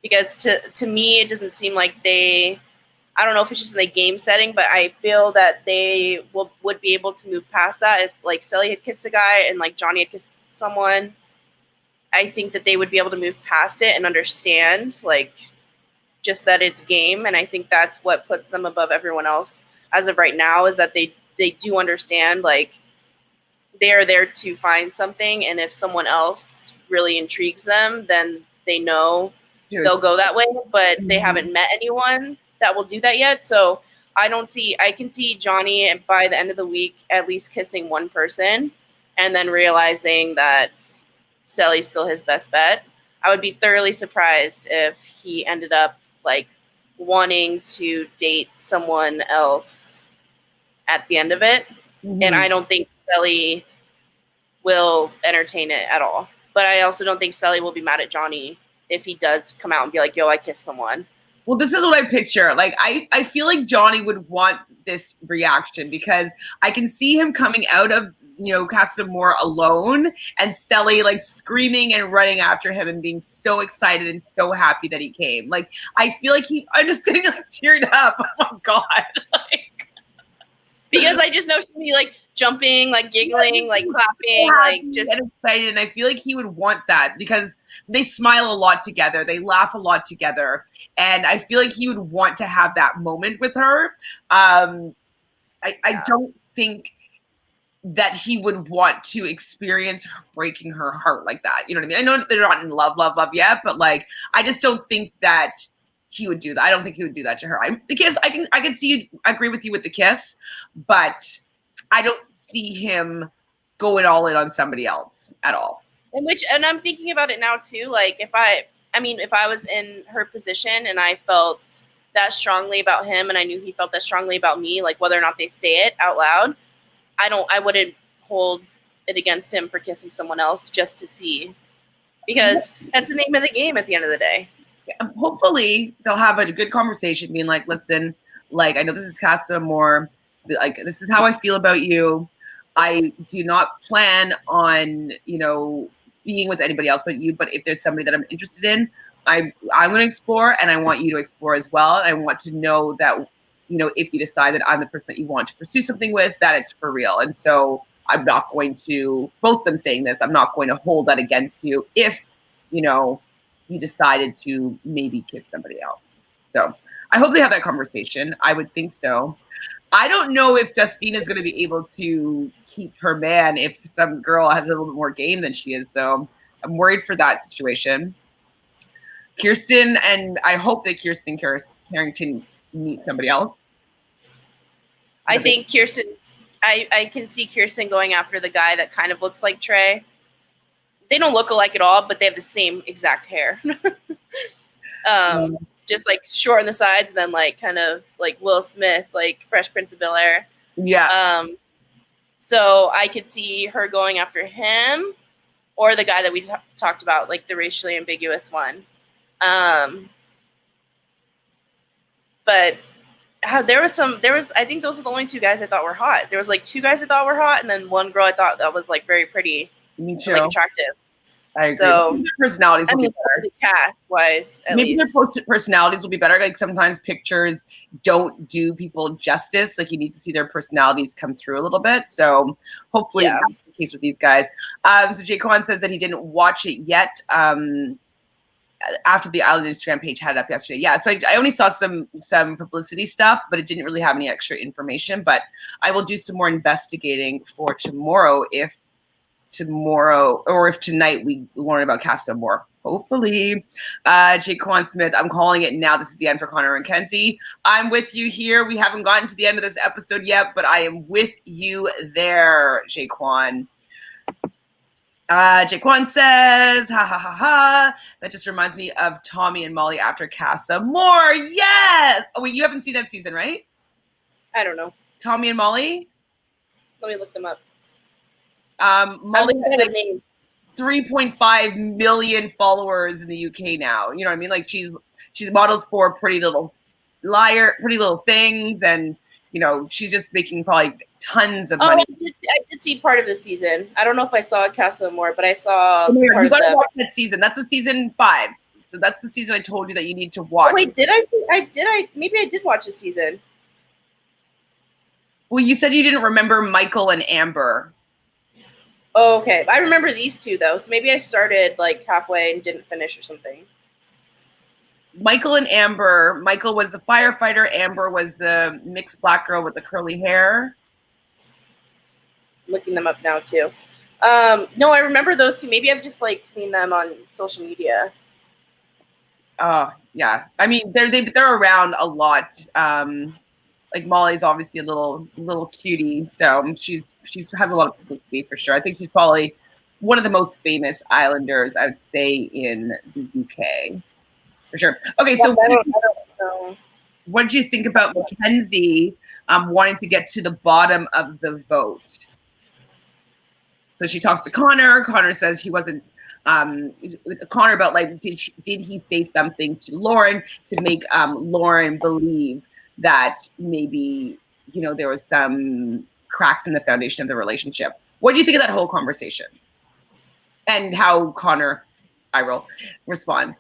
Because to me, it doesn't seem like they, I don't know if it's just in the game setting, but I feel that they would be able to move past that. If like Selly had kissed a guy and like Johnny had kissed someone, I think that they would be able to move past it and understand like just that it's game. And I think that's what puts them above everyone else as of right now, is that they do understand like they are there to find something. And if someone else really intrigues them, then they know they'll go that way, but they haven't met anyone that will do that yet. So I can see Johnny by the end of the week at least kissing one person and then realizing that Selly's still his best bet. I would be thoroughly surprised if he ended up like wanting to date someone else at the end of it. Mm-hmm. And I don't think Selly will entertain it at all. But I also don't think Selly will be mad at Johnny if he does come out and be like, yo, I kissed someone. Well, this is what I picture. Like, I feel like Johnny would want this reaction because I can see him coming out of, Casa Amor alone and Selly like screaming and running after him and being so excited and so happy that he came. Like, I feel like I'm just getting like teared up. Oh my God. Because I just know she'd be like jumping, like giggling, like clapping, like just excited. And I feel like he would want that because they smile a lot together. They laugh a lot together. And I feel like he would want to have that moment with her. I don't think that he would want to experience her breaking her heart like that. You know what I mean? I know they're not in love yet, but like, I just don't think that he would do that. I don't think he would do that to her. The kiss, I can see you. I agree with you with the kiss, but I don't see him going all in on somebody else at all. And I'm thinking about it now too. Like if I was in her position and I felt that strongly about him and I knew he felt that strongly about me, like whether or not they say it out loud, I wouldn't hold it against him for kissing someone else just to see, because that's the name of the game at the end of the day. Yeah, hopefully they'll have a good conversation being like, listen, like, I know this is Casa Amor, like, this is how I feel about you. I do not plan on, being with anybody else but you, but if there's somebody that I'm interested in, I'm going to explore, and I want you to explore as well. I want to know that, if you decide that I'm the person that you want to pursue something with, that it's for real. And so I'm not going to, both them saying this, I'm not going to hold that against you if, you decided to maybe kiss somebody else. So I hope they have that conversation. I would think so. I don't know if Justine is going to be able to keep her man if some girl has a little bit more game than she is, though. I'm worried for that situation. Kirsten, and I hope that Kirsten Carrington meets somebody else. I think Kirsten, I can see Kirsten going after the guy that kind of looks like Trey. They don't look alike at all, but they have the same exact hair. Just like short on the sides, and then like kind of like Will Smith, like Fresh Prince of Bel-Air. Yeah. So I could see her going after him, or the guy that we talked about, like the racially ambiguous one. But there was, I think those are the only two guys I thought were hot. There was like two guys I thought were hot, and then one girl I thought that was like very pretty. Me too. And, like, attractive. I agree. So their personalities will be better. Cast-wise, Maybe least. Their personalities will be better. Like sometimes pictures don't do people justice. Like you need to see their personalities come through a little bit. So hopefully that's the case with these guys. So Jay Kwan says that he didn't watch it yet. After the Island Instagram page had it up yesterday. Yeah, so I only saw some publicity stuff, but it didn't really have any extra information. But I will do some more investigating for tomorrow if tonight we learn about Casa more. Hopefully. Jake Kwan Smith, I'm calling it now. This is the end for Connor and Kenzie. I'm with you here. We haven't gotten to the end of this episode yet, but I am with you there, Jake Kwan. Jake Kwan says, ha ha ha ha. That just reminds me of Tommy and Molly after Casa More. Yes. Oh, wait, you haven't seen that season, right? I don't know. Tommy and Molly? Let me look them up. Molly has like 3.5 million followers in the UK now. You know what I mean? Like she's models for Pretty Little Things, and you know she's just making probably tons of money. I did see part of the season. I don't know if I saw Casa More, but I saw. You gotta watch that season. That's the season 5. So that's the season I told you that you need to watch. Oh, wait, did I? Maybe I did watch a season. Well, you said you didn't remember Michael and Amber. Oh, okay. I remember these two though, so maybe I started like halfway and didn't finish or something. Michael and Amber. Michael was the firefighter. Amber was the mixed black girl with the curly hair. Looking them up now too. No, I remember those two. Maybe I've just like seen them on social media. Oh yeah, I mean they're around a lot. Like Molly's obviously a little cutie, so she has a lot of publicity for sure. I think she's probably one of the most famous Islanders, I would say, in the UK, for sure. Okay, so I don't know. What did you think about Mackenzie wanting to get to the bottom of the vote? So she talks to Connor. Connor says he wasn't. Connor about like did he say something to Lauren to make Lauren believe that maybe, you know, there was some cracks in the foundation of the relationship. What do you think of that whole conversation? And how Connor, responds?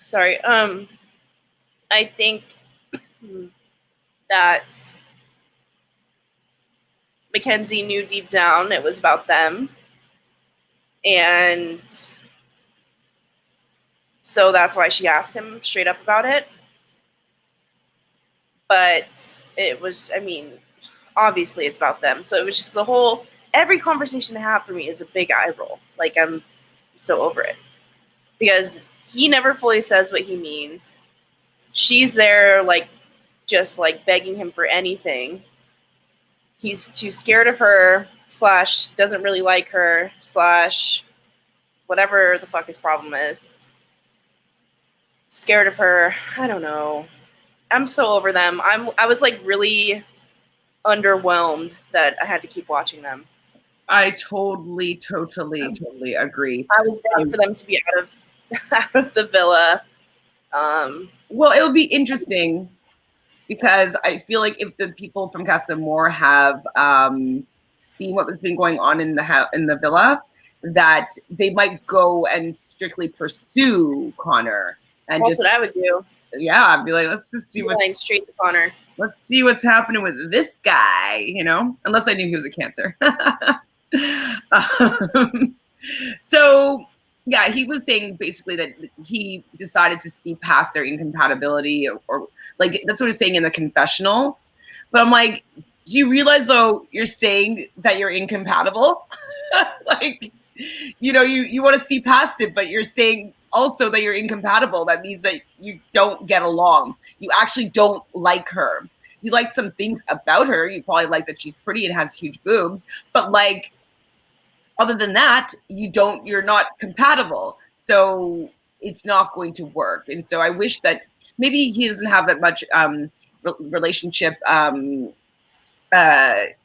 Sorry. I think that Mackenzie knew deep down it was about them. And so that's why she asked him straight up about it. But it was, I mean, obviously it's about them. So it was just every conversation they have for me is a big eye roll. Like, I'm so over it. Because he never fully says what he means. She's there, like, just, like, begging him for anything. He's too scared of her, / doesn't really like her, / whatever the fuck his problem is. Scared of her. I don't know. I'm so over them. I was like really underwhelmed that I had to keep watching them. I totally agree. I was ready for them to be out of the villa. Well, it would be interesting because I feel like if the people from Casa More have seen what has been going on in the villa, that they might go and strictly pursue Connor. And that's what I would do. Yeah, I'd be like, let's just see straight to Connor. Let's see what's happening with this guy, you know? Unless I knew he was a Cancer. So yeah, he was saying basically that he decided to see past their incompatibility, or like that's what he's saying in the confessionals. But I'm like, do you realize though you're saying that you're incompatible? Like, you want to see past it, but you're saying also that you're incompatible. That means that you don't get along. You actually don't like her. You like some things about her. You probably like that she's pretty and has huge boobs, but like, other than that, you're not compatible. So it's not going to work. And so I wish that maybe he doesn't have that much relationship, uh,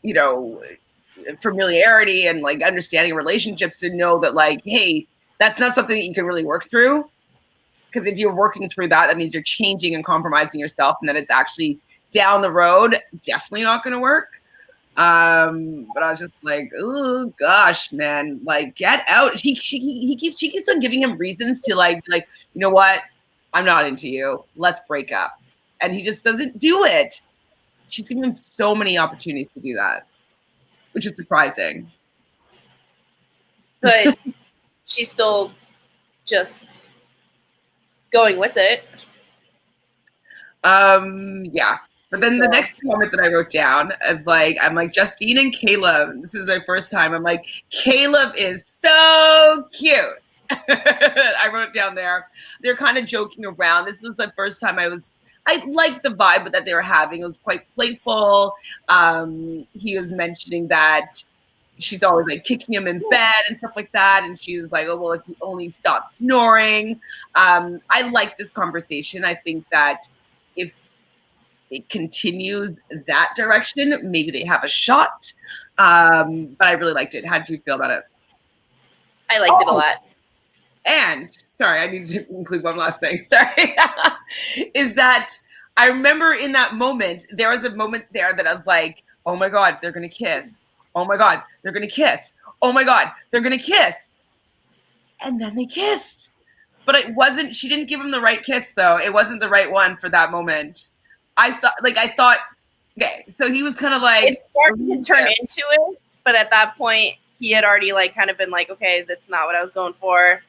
you know, familiarity and like understanding relationships to know that like, hey, that's not something that you can really work through. Because if you're working through that, that means you're changing and compromising yourself, and that it's actually down the road definitely not going to work. But I was just like, oh gosh, man, like get out. She keeps on giving him reasons to like, you know what? I'm not into you. Let's break up. And he just doesn't do it. She's giving him so many opportunities to do that, which is surprising. But she's still just going with it. Yeah. But then the next comment that I wrote down is like, I'm like, Justine and Caleb, this is their first time. I'm like, Caleb is so cute. I wrote it down there. They're kind of joking around. This was the first time I liked the vibe that they were having. It was quite playful. He was mentioning that she's always like kicking him in bed and stuff like that. And she was like, oh, well, if you only stop snoring. I like this conversation. I think that if it continues that direction, maybe they have a shot. But I really liked it. How did you feel about it? I liked it a lot. And sorry, I need to include one last thing. Sorry. Is that I remember in that moment, there was a moment there that I was like, oh my God, they're going to kiss. Oh my God, they're going to kiss. Oh my God, they're going to kiss. And then they kissed. But it wasn't, she didn't give him the right kiss though. It wasn't the right one for that moment. I thought, okay, so he was kind of like. It started to turn into it, but at that point, he had already like kind of been like, okay, that's not what I was going for.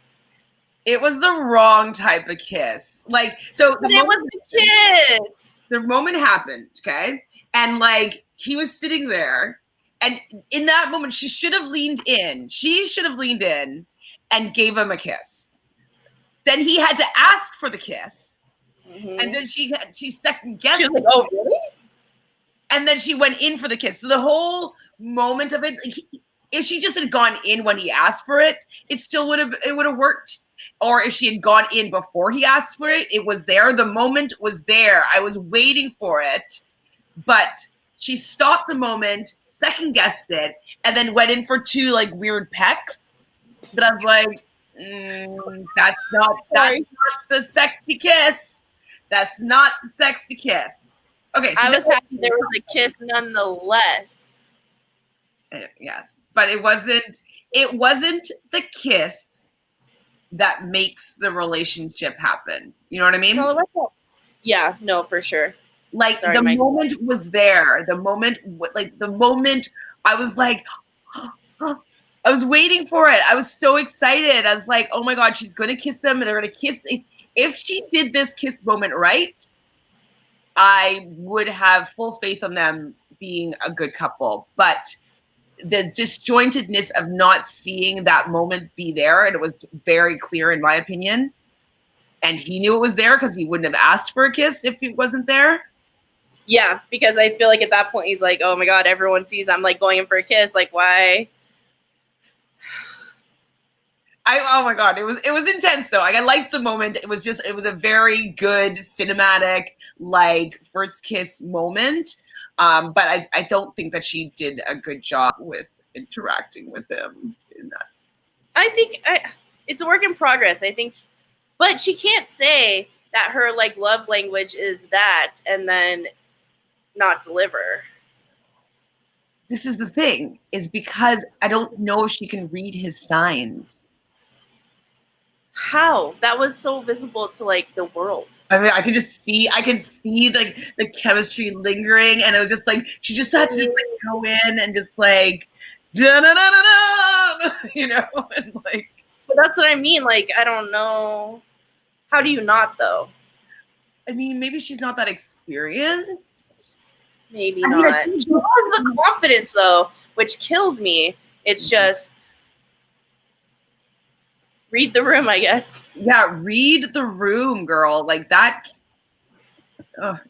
It was the wrong type of kiss. Like, so but it was the kiss. The moment happened, okay? And like, he was sitting there, and in that moment, she should have leaned in. She should have leaned in and gave him a kiss. Then he had to ask for the kiss. Mm-hmm. And then she second guessed. She was like, "Oh, really?" And then she went in for the kiss. So the whole moment of it, if she just had gone in when he asked for it, it still would have worked. Or if she had gone in before he asked for it, it was there. The moment was there. I was waiting for it, but she stopped the moment, second guessed it, and then went in for two like weird pecks. That I was like, that's not the sexy kiss. That's not the sexy kiss. Okay, so I was happy there was a kiss nonetheless. Yes, but it wasn't the kiss that makes the relationship happen. You know what I mean? Yeah, no, for sure. Like the moment was there. The moment I was like, I was waiting for it. I was so excited. I was like, oh my God, she's going to kiss them and they're going to kiss. If she did this kiss moment right, I would have full faith on them being a good couple. But the disjointedness of not seeing that moment be there, and it was very clear in my opinion, and he knew it was there because he wouldn't have asked for a kiss if it wasn't there. Yeah, because I feel like at that point he's like, oh my God, everyone sees I'm like going in for a kiss. Like, why? Oh my God, it was intense though. Like, I liked the moment. It was a very good cinematic like first kiss moment. But I don't think that she did a good job with interacting with him in that. I think it's a work in progress. I think, but she can't say that her like love language is that and then not deliver. This is the thing, is because I don't know if she can read his signs. How? That was so visible to like the world. I mean, I could see like the chemistry lingering, and it was just like she just had to just like go in and just like da da da da da, you know, and like. But that's what I mean. Like, I don't know. How do you not, though? I mean, maybe she's not that experienced. Maybe I mean, I not. think She has the confidence, though, which kills me. It's just read the room, I guess. yeah, read the room, girl. Like that.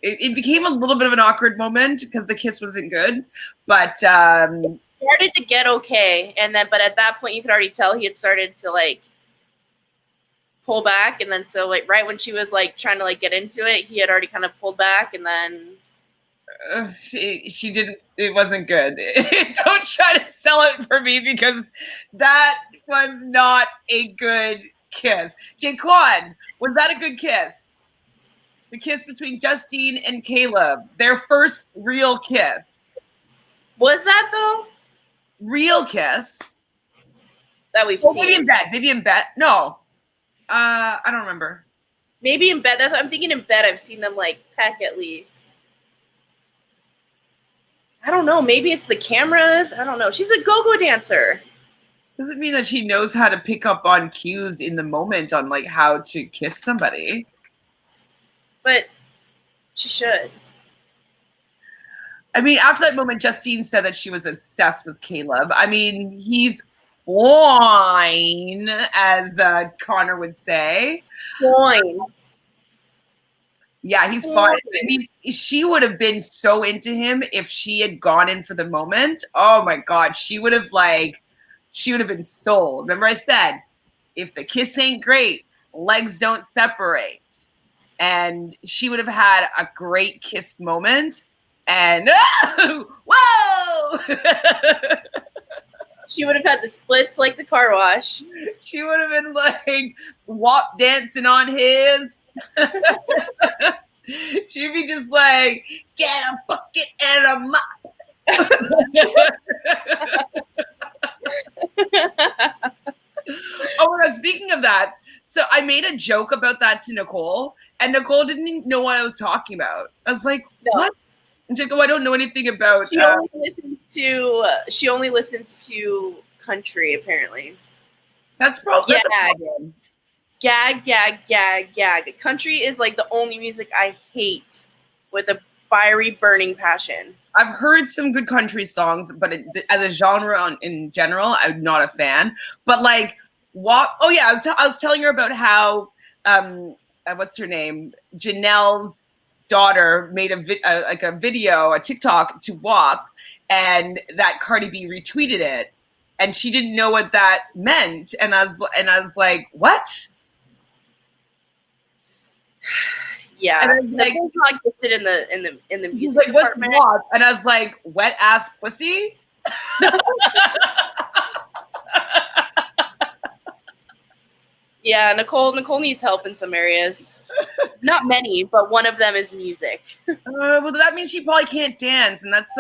It became a little bit of an awkward moment because the kiss wasn't good, but It started to get okay, and then but at that point you could already tell he had started to like pull back, and then so like right when she was like trying to like get into it, he had already kind of pulled back, and then she didn't. It wasn't good. Don't try to sell it for me because that was not a good kiss. Jaquan, was that a good kiss? The kiss between Justine and Caleb, their first real kiss. Was that though? Real kiss. That we've Well, seen. maybe in bed. Maybe in bed. No. I don't remember. Maybe in bed. That's what I'm thinking. In bed, I've seen them like peck at least. I don't know. Maybe it's the cameras. I don't know. She's a go-go dancer. Doesn't mean that she knows how to pick up on cues in the moment on like how to kiss somebody. But she should. I mean, after that moment, Justine said that she was obsessed with Caleb. I mean, he's fine, as Connor would say. Fine. Yeah, he's fine. I mean, she would have been so into him if she had gone in for the moment. Oh my God, she would have been sold. Remember I said, if the kiss ain't great, legs don't separate. And she would have had a great kiss moment. And whoa! She would have had the splits like the car wash. She would have been like WAP dancing on his. She'd be just like, get a bucket and a mop. Oh my God, speaking of that, so I made a joke about that to Nicole, and Nicole didn't even know what I was talking about. I was like, what? And she's like, oh, I don't know anything about. She only listens to country, apparently. That's probably a problem. Gag. Country is like the only music I hate with a fiery, burning passion. I've heard some good country songs, but as a genre in general, I'm not a fan. But like, what? Oh yeah, I was telling her about how what's her name? Janelle's daughter made a video, a TikTok to WAP, and that Cardi B retweeted it, and she didn't know what that meant, and I was like, what? Yeah, and I was like, not gifted in the music like, department. What's WAP? And I was like, wet ass pussy. Yeah, Nicole needs help in some areas. Not many, but one of them is music. Well, that means she probably can't dance, and that's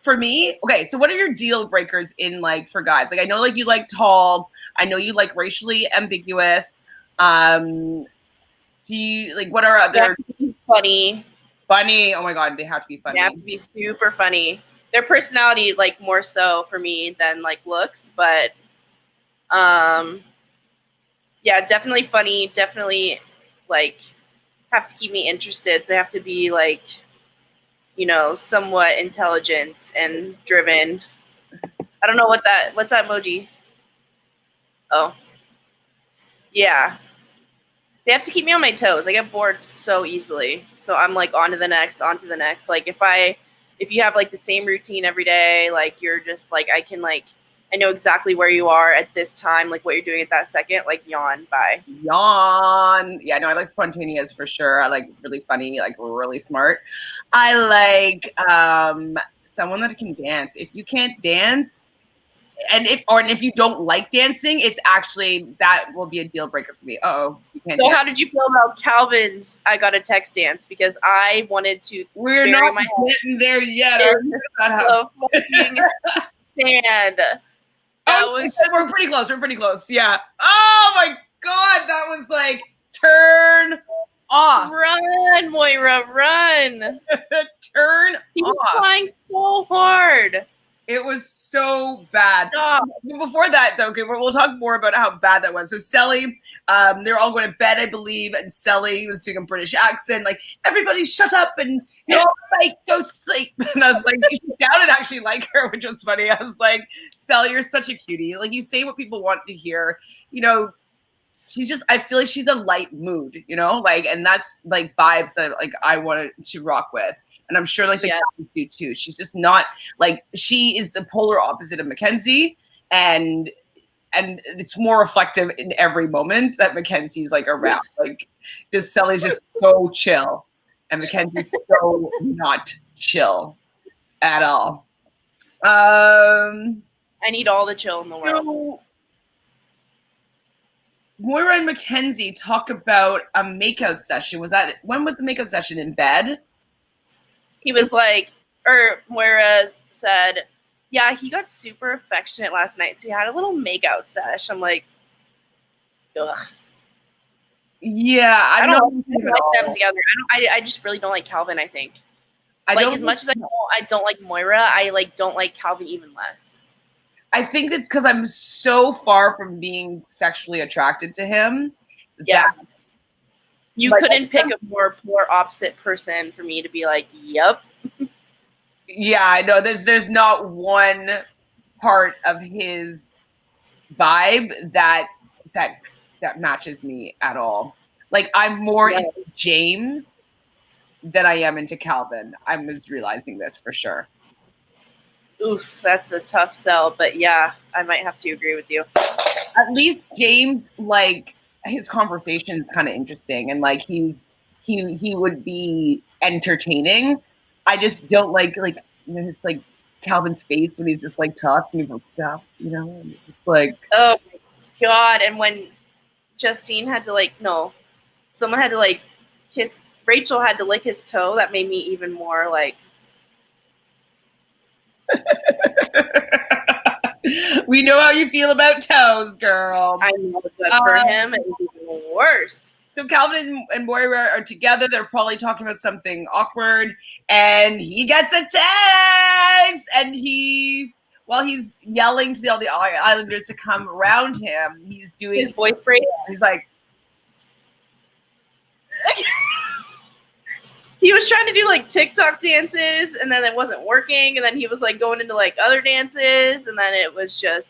for me. Okay, so what are your deal breakers in like for guys? Like I know like you like tall. I know you like racially ambiguous. Do you like what are other funny? Funny. Oh my God, they have to be funny. They have to be super funny. Their personality like more so for me than like looks, but yeah, definitely funny. Definitely like have to keep me interested. So they have to be like, you know, somewhat intelligent and driven. I don't know what's that emoji? Oh. Yeah. They have to keep me on my toes. I get bored so easily. So I'm like on to the next. Like if you have like the same routine every day, like you're just like I know exactly where you are at this time, like what you're doing at that second, like yawn, bye. Yawn. Yeah, no, I like spontaneous for sure. I like really funny, like really smart. I like someone that can dance. If you can't dance, and if you don't like dancing, it's actually that will be a deal breaker for me. You can't. So how did you feel about Calvin's "I Got a Text" dance? Because I wanted to. We're not getting there yet. Sand. We're pretty close. Yeah. Oh my God, that was like turn off. Run, Moira, run. Turn he off. was trying so hard. It was so bad. Stop. Before that, though, okay, we'll talk more about how bad that was. So Sally, they're all going to bed, I believe, and Sally was doing a British accent, like, everybody shut up and like go to sleep. And I was like, she sounded actually like her, which was funny. I was like, Sally, you're such a cutie. Like, you say what people want to hear. You know, she's just, I feel like she's a light mood, you know, like, and that's like vibes that like I wanted to rock with. And I'm sure like the guys do too. She's just not like, she is the polar opposite of Mackenzie, and it's more reflective in every moment that Mackenzie's like around. Like, just Sally's just so chill, and Mackenzie's so not chill at all. I need all the chill in the world. So, Moira and Mackenzie talk about a makeout session. When was the makeout session? In bed? He was like, or Moira said, yeah, he got super affectionate last night, so he had a little makeout sesh. I'm like, ugh. Yeah, I don't like them together. I just really don't like Calvin, I think. As much as I don't like Moira, I like don't like Calvin even less. I think it's because I'm so far from being sexually attracted to him. Yeah. You couldn't pick a more polar opposite person for me to be like, yep. Yeah, I know. There's not one part of his vibe that matches me at all. Like, I'm more into James than I am into Calvin. I was realizing this for sure. Oof, that's a tough sell, but yeah, I might have to agree with you. At least James, like, his conversation is kind of interesting, and like he would be entertaining. I just don't like you know, his like Calvin's face when he's just like talking about stuff, you know, and it's just like, oh my god. And when Justine had to someone had to Rachel had to lick his toe, that made me even more like we know how you feel about toes, girl. I know, but for him it was even worse. So Calvin and Moira are together. They're probably talking about something awkward, and he gets a text, and while he's yelling to all the Islanders to come around him, he's doing his voice breaks. He's like, he was trying to do like TikTok dances, and then it wasn't working, and then he was like going into like other dances, and then it was just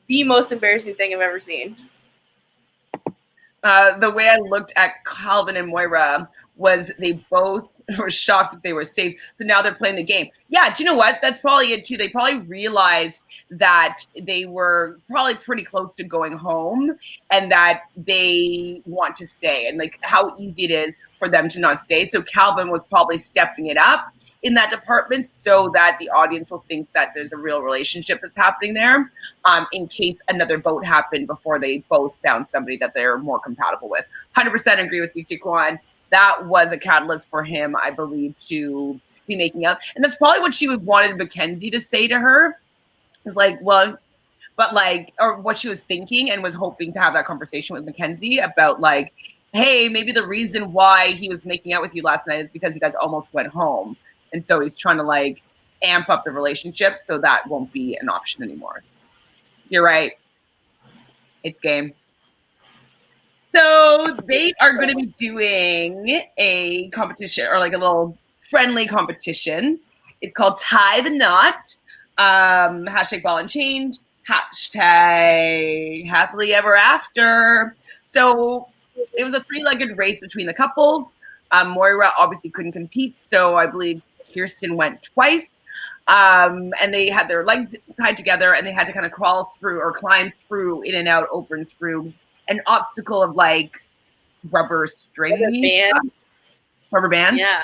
the most embarrassing thing I've ever seen. The way I looked at Calvin and Moira was they both were shocked that they were safe. So now they're playing the game. Yeah, do you know what? That's probably it too. They probably realized that they were probably pretty close to going home and that they want to stay, and like how easy it is for them to not stay. So Calvin was probably stepping it up in that department so that the audience will think that there's a real relationship that's happening there, in case another vote happened before they both found somebody that they're more compatible with. 100% agree with you, Tiquan. That was a catalyst for him, I believe, to be making out. And that's probably what she wanted Mackenzie to say to her. It's like, well, but like, or what she was thinking and was hoping to have that conversation with Mackenzie about like, hey, maybe the reason why he was making out with you last night is because you guys almost went home. And so he's trying to like amp up the relationship so that won't be an option anymore. You're right. It's game. So they are going to be doing a competition, or like a little friendly competition. It's called Tie the Knot. Hashtag ball and change. Hashtag happily ever after. So it was a 3-legged race between the couples. Moira obviously couldn't compete, so I believe Kirsten went twice. And they had their legs tied together, and they had to kind of crawl through or climb through, in and out, over and through an obstacle of like rubber string. Rubber bands. Yeah.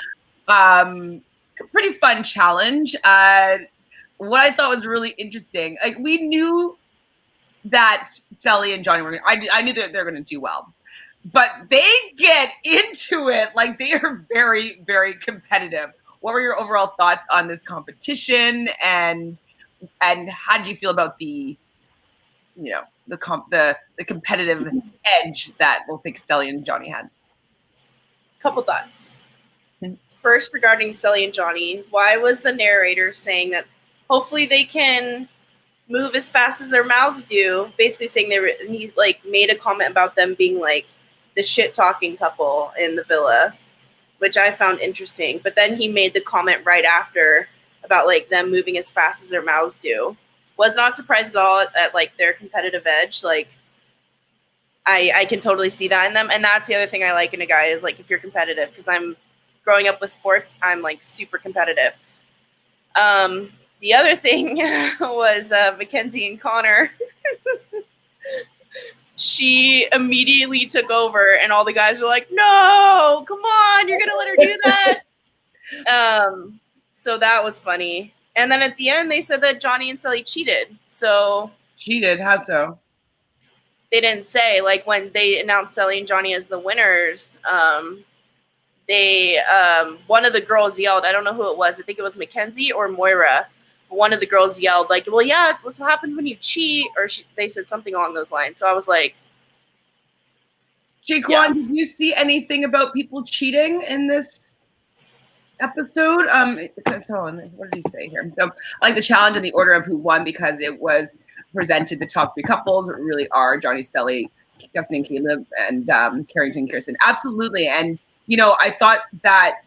Pretty fun challenge. What I thought was really interesting, like we knew that Sally and Johnny were, I knew that they're going to do well. But they get into it like they are very, very competitive. What were your overall thoughts on this competition, and how did you feel about the, you know, the competitive edge that we'll think Sally and Johnny had? Couple thoughts. First, regarding Sally and Johnny, why was the narrator saying that hopefully they can move as fast as their mouths do. Basically saying he like made a comment about them being like the shit talking couple in the villa, which I found interesting. But then he made the comment right after about like them moving as fast as their mouths do. Was not surprised at all at like their competitive edge. Like I can totally see that in them, and that's the other thing I like in a guy is like if you're competitive, because I'm growing up with sports, I'm like super competitive. The other thing was Mackenzie and Connor. She immediately took over, and all the guys were like, "No, come on, you're gonna let her do that." So that was funny. And then at the end, they said that Johnny and Sully cheated. So cheated? How so? They didn't say. Like when they announced Sully and Johnny as the winners, they one of the girls yelled. I don't know who it was. I think it was Mackenzie or Moira. One of the girls yelled like, "Well, yeah, what happens when you cheat?" Or they said something along those lines. So I was like, Jaquan, yeah. Did you see anything about people cheating in this episode? Because hold on, what did he say here? So I like the challenge and the order of who won because it was presented the top three couples really are Johnny, Sully, Justin and Caleb, and Carrington, Kirsten. Absolutely. And, you know, I thought that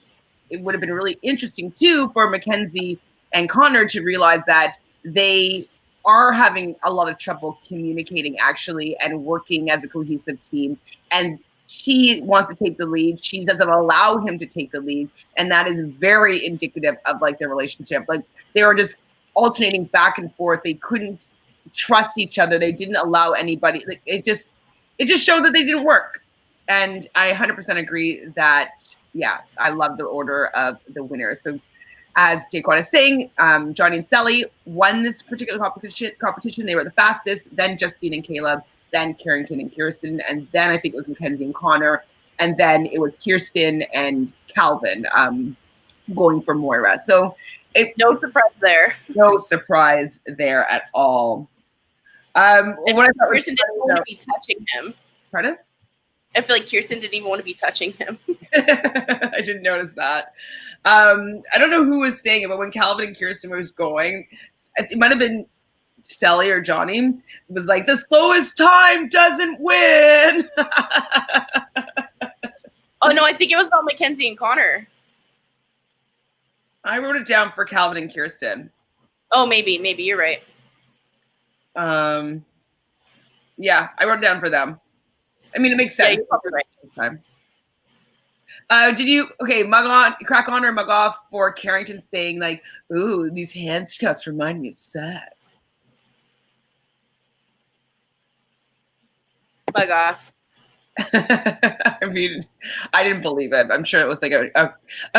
it would have been really interesting, too, for Mackenzie and Connor to realize that they are having a lot of trouble communicating, actually, and working as a cohesive team. And she wants to take the lead. She doesn't allow him to take the lead. And that is very indicative of, like, their relationship. Like, they were just alternating back and forth. They couldn't trust each other. They didn't allow anybody. Like, it just showed that they didn't work. And I 100% agree that, yeah, I love the order of the winners. So as Jaquan is saying, Johnny and Sully won this particular competition. They were the fastest, then Justine and Caleb, then Carrington and Kirsten, and then I think it was Mackenzie and Connor, and then it was Kirsten and Calvin going for Moira. So no surprise there. No surprise there at all. What I thought Kirsten didn't want to be touching him. Pardon? I feel like Kirsten didn't even want to be touching him. I didn't notice that. I don't know who was saying it, but when Calvin and Kirsten was going, it might have been Stelly or Johnny. It was like, the slowest time doesn't win. Oh, no, I think it was about Mackenzie and Connor. I wrote it down for Calvin and Kirsten. Oh, maybe. You're right. Yeah, I wrote it down for them. I mean, it makes sense. Yeah, you're probably right. Did you, crack on or mug off for Carrington saying like, ooh, these handcuffs remind me of sex? Mug off. I mean, I didn't believe it. I'm sure it was like a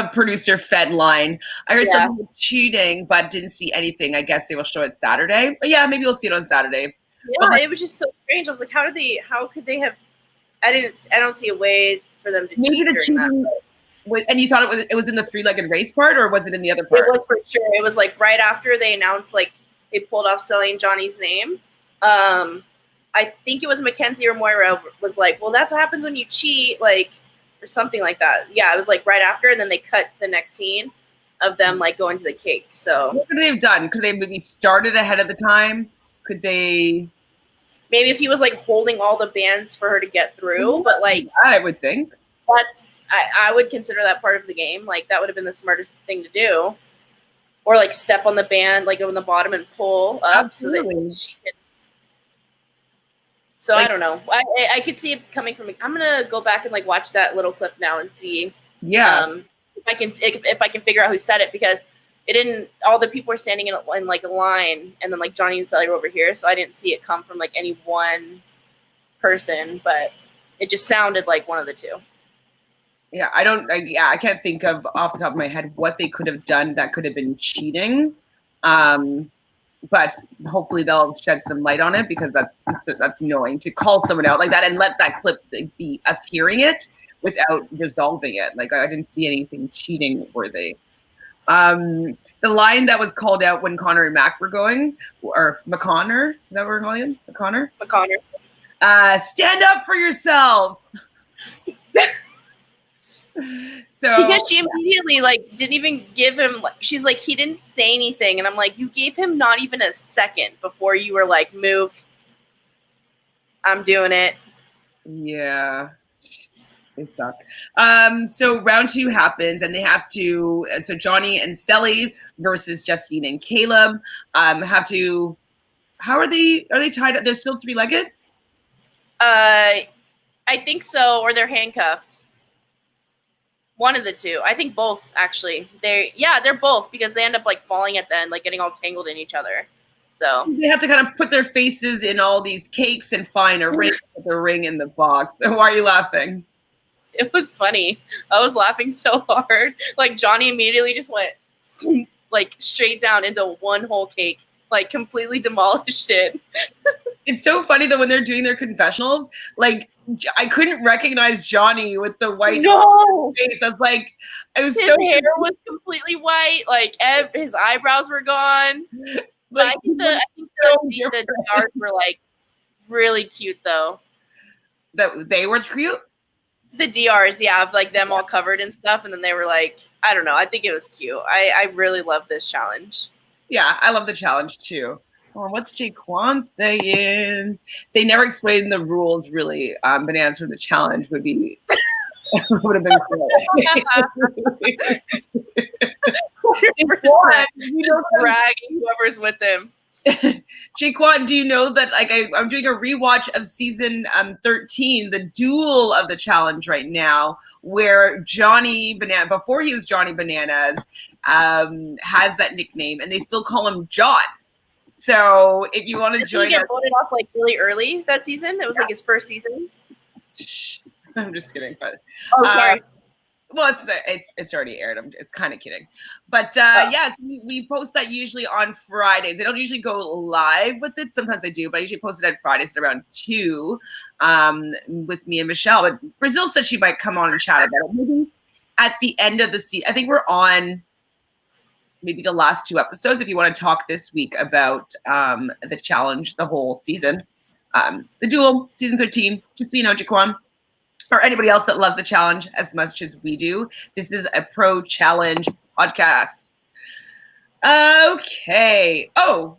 producer fed line. I heard something cheating, but didn't see anything. I guess they will show it Saturday. But yeah, maybe we'll see it on Saturday. Yeah, it was just so strange. I was like, how could they have? I don't see a way for them to maybe the cheating. And you thought it was in the three-legged race part, or was it in the other part? It was for sure. It was like right after they announced, like they pulled off Sully and Johnny's name. I think it was Mackenzie or Moira was like, well, that's what happens when you cheat, like, or something like that. Yeah, it was like right after, and then they cut to the next scene of them like going to the cake. So what could they have done? Could they maybe started ahead of the time? Could they? Maybe if he was like holding all the bands for her to get through, but like I would think I would consider that part of the game. Like that would have been the smartest thing to do, or like step on the band like on the bottom and pull up. Absolutely. So that she could. So like, I don't know. I could see it coming from. I'm gonna go back and like watch that little clip now and see. Yeah. If I can figure out who said it, because it didn't. All the people were standing in like a line, and then like Johnny and Sully were over here, so I didn't see it come from like any one person, but it just sounded like one of the two. Yeah, I can't think of off the top of my head what they could have done that could have been cheating. But hopefully they'll shed some light on it, because that's annoying to call someone out like that and let that clip be us hearing it without resolving it. Like I didn't see anything cheating worthy. The line that was called out when Connor and Mac were going, or McConnor, is that what we're calling him? McConnor? McConnor. Stand up for yourself. So because she immediately like didn't even give him. Like, she's like, he didn't say anything, and I'm like, you gave him not even a second before you were like, move. I'm doing it. yeah, they suck. So round 2 happens, and they have to. So Johnny and Sally versus Justine and Caleb have to. How are they? Are they tied? They're still 3-legged. I think so, or they're handcuffed. One of the two. I think both actually. They're both because they end up like falling at the end, like getting all tangled in each other. So They have to kind of put their faces in all these cakes and find a ring, put the ring in the box. So why are you laughing? it was funny. I was laughing so hard. Like Johnny immediately just went like straight down into one whole cake, like completely demolished it. It's so funny that when they're doing their confessionals, like I couldn't recognize Johnny with the white face. I was like, I was his so hair was completely white. Like his eyebrows were gone. like, I think the DRs were like really cute though. That they were cute. The DRs, yeah, of like them all covered and stuff, and then they were like, I don't know. I think it was cute. I really love this challenge. Yeah, I love the challenge too. Oh, what's Jaquan saying? They never explained the rules really. Bananas for the challenge would have been cool. Bragging whoever's with them. Jaquan, do you know that like I'm doing a rewatch of season 13, the duel of the challenge right now, where Johnny Banana, before he was Johnny Bananas, has that nickname, and they still call him John. So if you want to join us, he get voted off like really early that season. It was like his first season. Shh, I'm just kidding, but sorry. Well, it's already aired. I'm just kind of kidding, but yes, we post that usually on Fridays. I don't usually go live with it. Sometimes I do, but I usually post it on Fridays at around 2, with me and Michelle. But Brazil said she might come on and chat about it. Maybe at the end of the season. I think we're on maybe the last 2 episodes. If you want to talk this week about the challenge, the whole season, the duel, season 13. Just so you know, Jaquan, or anybody else that loves the challenge as much as we do, this is a pro challenge podcast. Okay. Oh,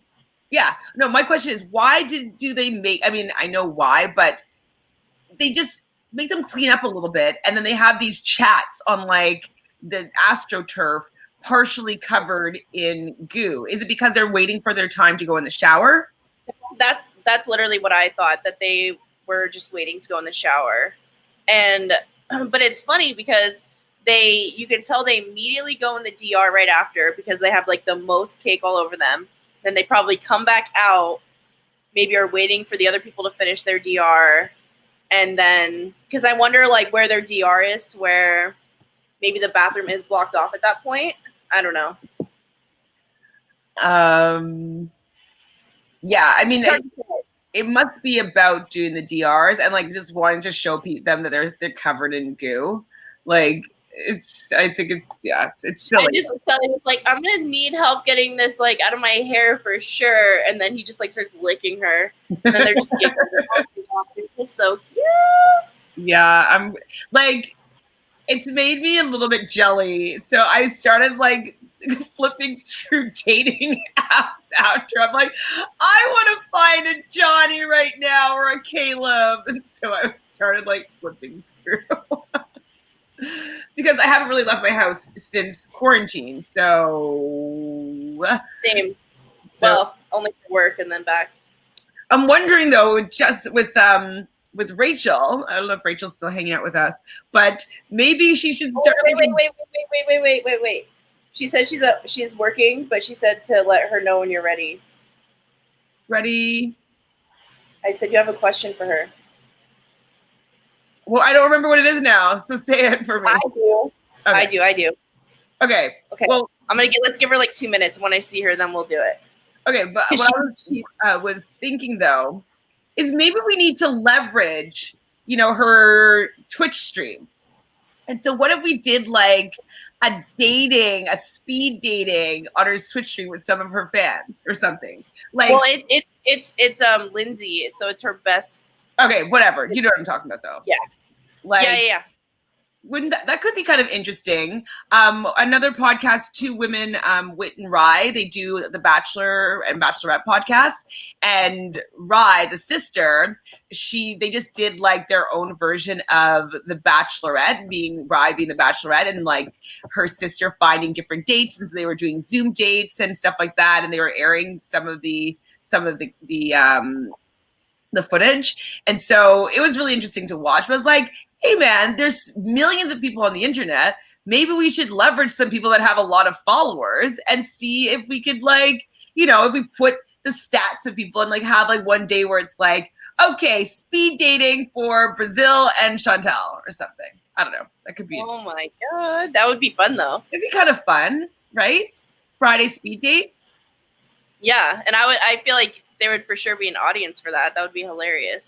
yeah. No, my question is, why do they make? I mean, I know why, but they just make them clean up a little bit, and then they have these chats on like the AstroTurf, partially covered in goo. Is it because they're waiting for their time to go in the shower? That's literally what I thought, that they were just waiting to go in the shower. And but it's funny because you can tell they immediately go in the DR right after because they have like the most cake all over them. Then they probably come back out, maybe are waiting for the other people to finish their DR. And then, because I wonder like where their DR is, to where maybe the bathroom is blocked off at that point. I don't know. Yeah, I mean, it must be about doing the DRs and like just wanting to show them that they're covered in goo. Like I think it's silly. I just was telling him, like, I'm gonna need help getting this like out of my hair for sure. And then he just like starts licking her, and then they're just it's so cute. Yeah, I'm like, it's made me a little bit jelly. So I started like flipping through dating apps after. I'm like, I want to find a Johnny right now or a Caleb. And so I started like flipping through because I haven't really left my house since quarantine. So same. Well, only for work and then back. I'm wondering though, just with Rachel, I don't know if Rachel's still hanging out with us, but maybe she should start. Wait. She said she's working, but she said to let her know when you're ready. Ready? I said you have a question for her. Well, I don't remember what it is now, so say it for me. I do. Okay. I do. Okay. Well, let's give her like 2 minutes. When I see her, then we'll do it. Okay, but what I was thinking though is maybe we need to leverage, her Twitch stream. And so what if we did like a speed dating on her Twitch stream with some of her fans or something? Like, well, it's Lindsay, so it's her best. Okay, whatever. You know what I'm talking about though. Yeah. Like, yeah. wouldn't that could be kind of interesting. Another podcast, two women, Whit and Rye, they do the Bachelor and Bachelorette podcast. And Rye, the sister, they just did like their own version of the Bachelorette, being Rye being the Bachelorette, and like her sister finding different dates. And so they were doing Zoom dates and stuff like that, and they were airing some of the footage. And so it was really interesting to watch. But I was like, hey man, there's millions of people on the internet. Maybe we should leverage some people that have a lot of followers and see if we could, like, if we put the stats of people and like have like one day where it's like, okay, speed dating for Brazil and Chantele or something. I don't know. That could be. Oh my God. That would be fun though. It'd be kind of fun, right? Friday speed dates. Yeah. And I feel like there would for sure be an audience for that. That would be hilarious.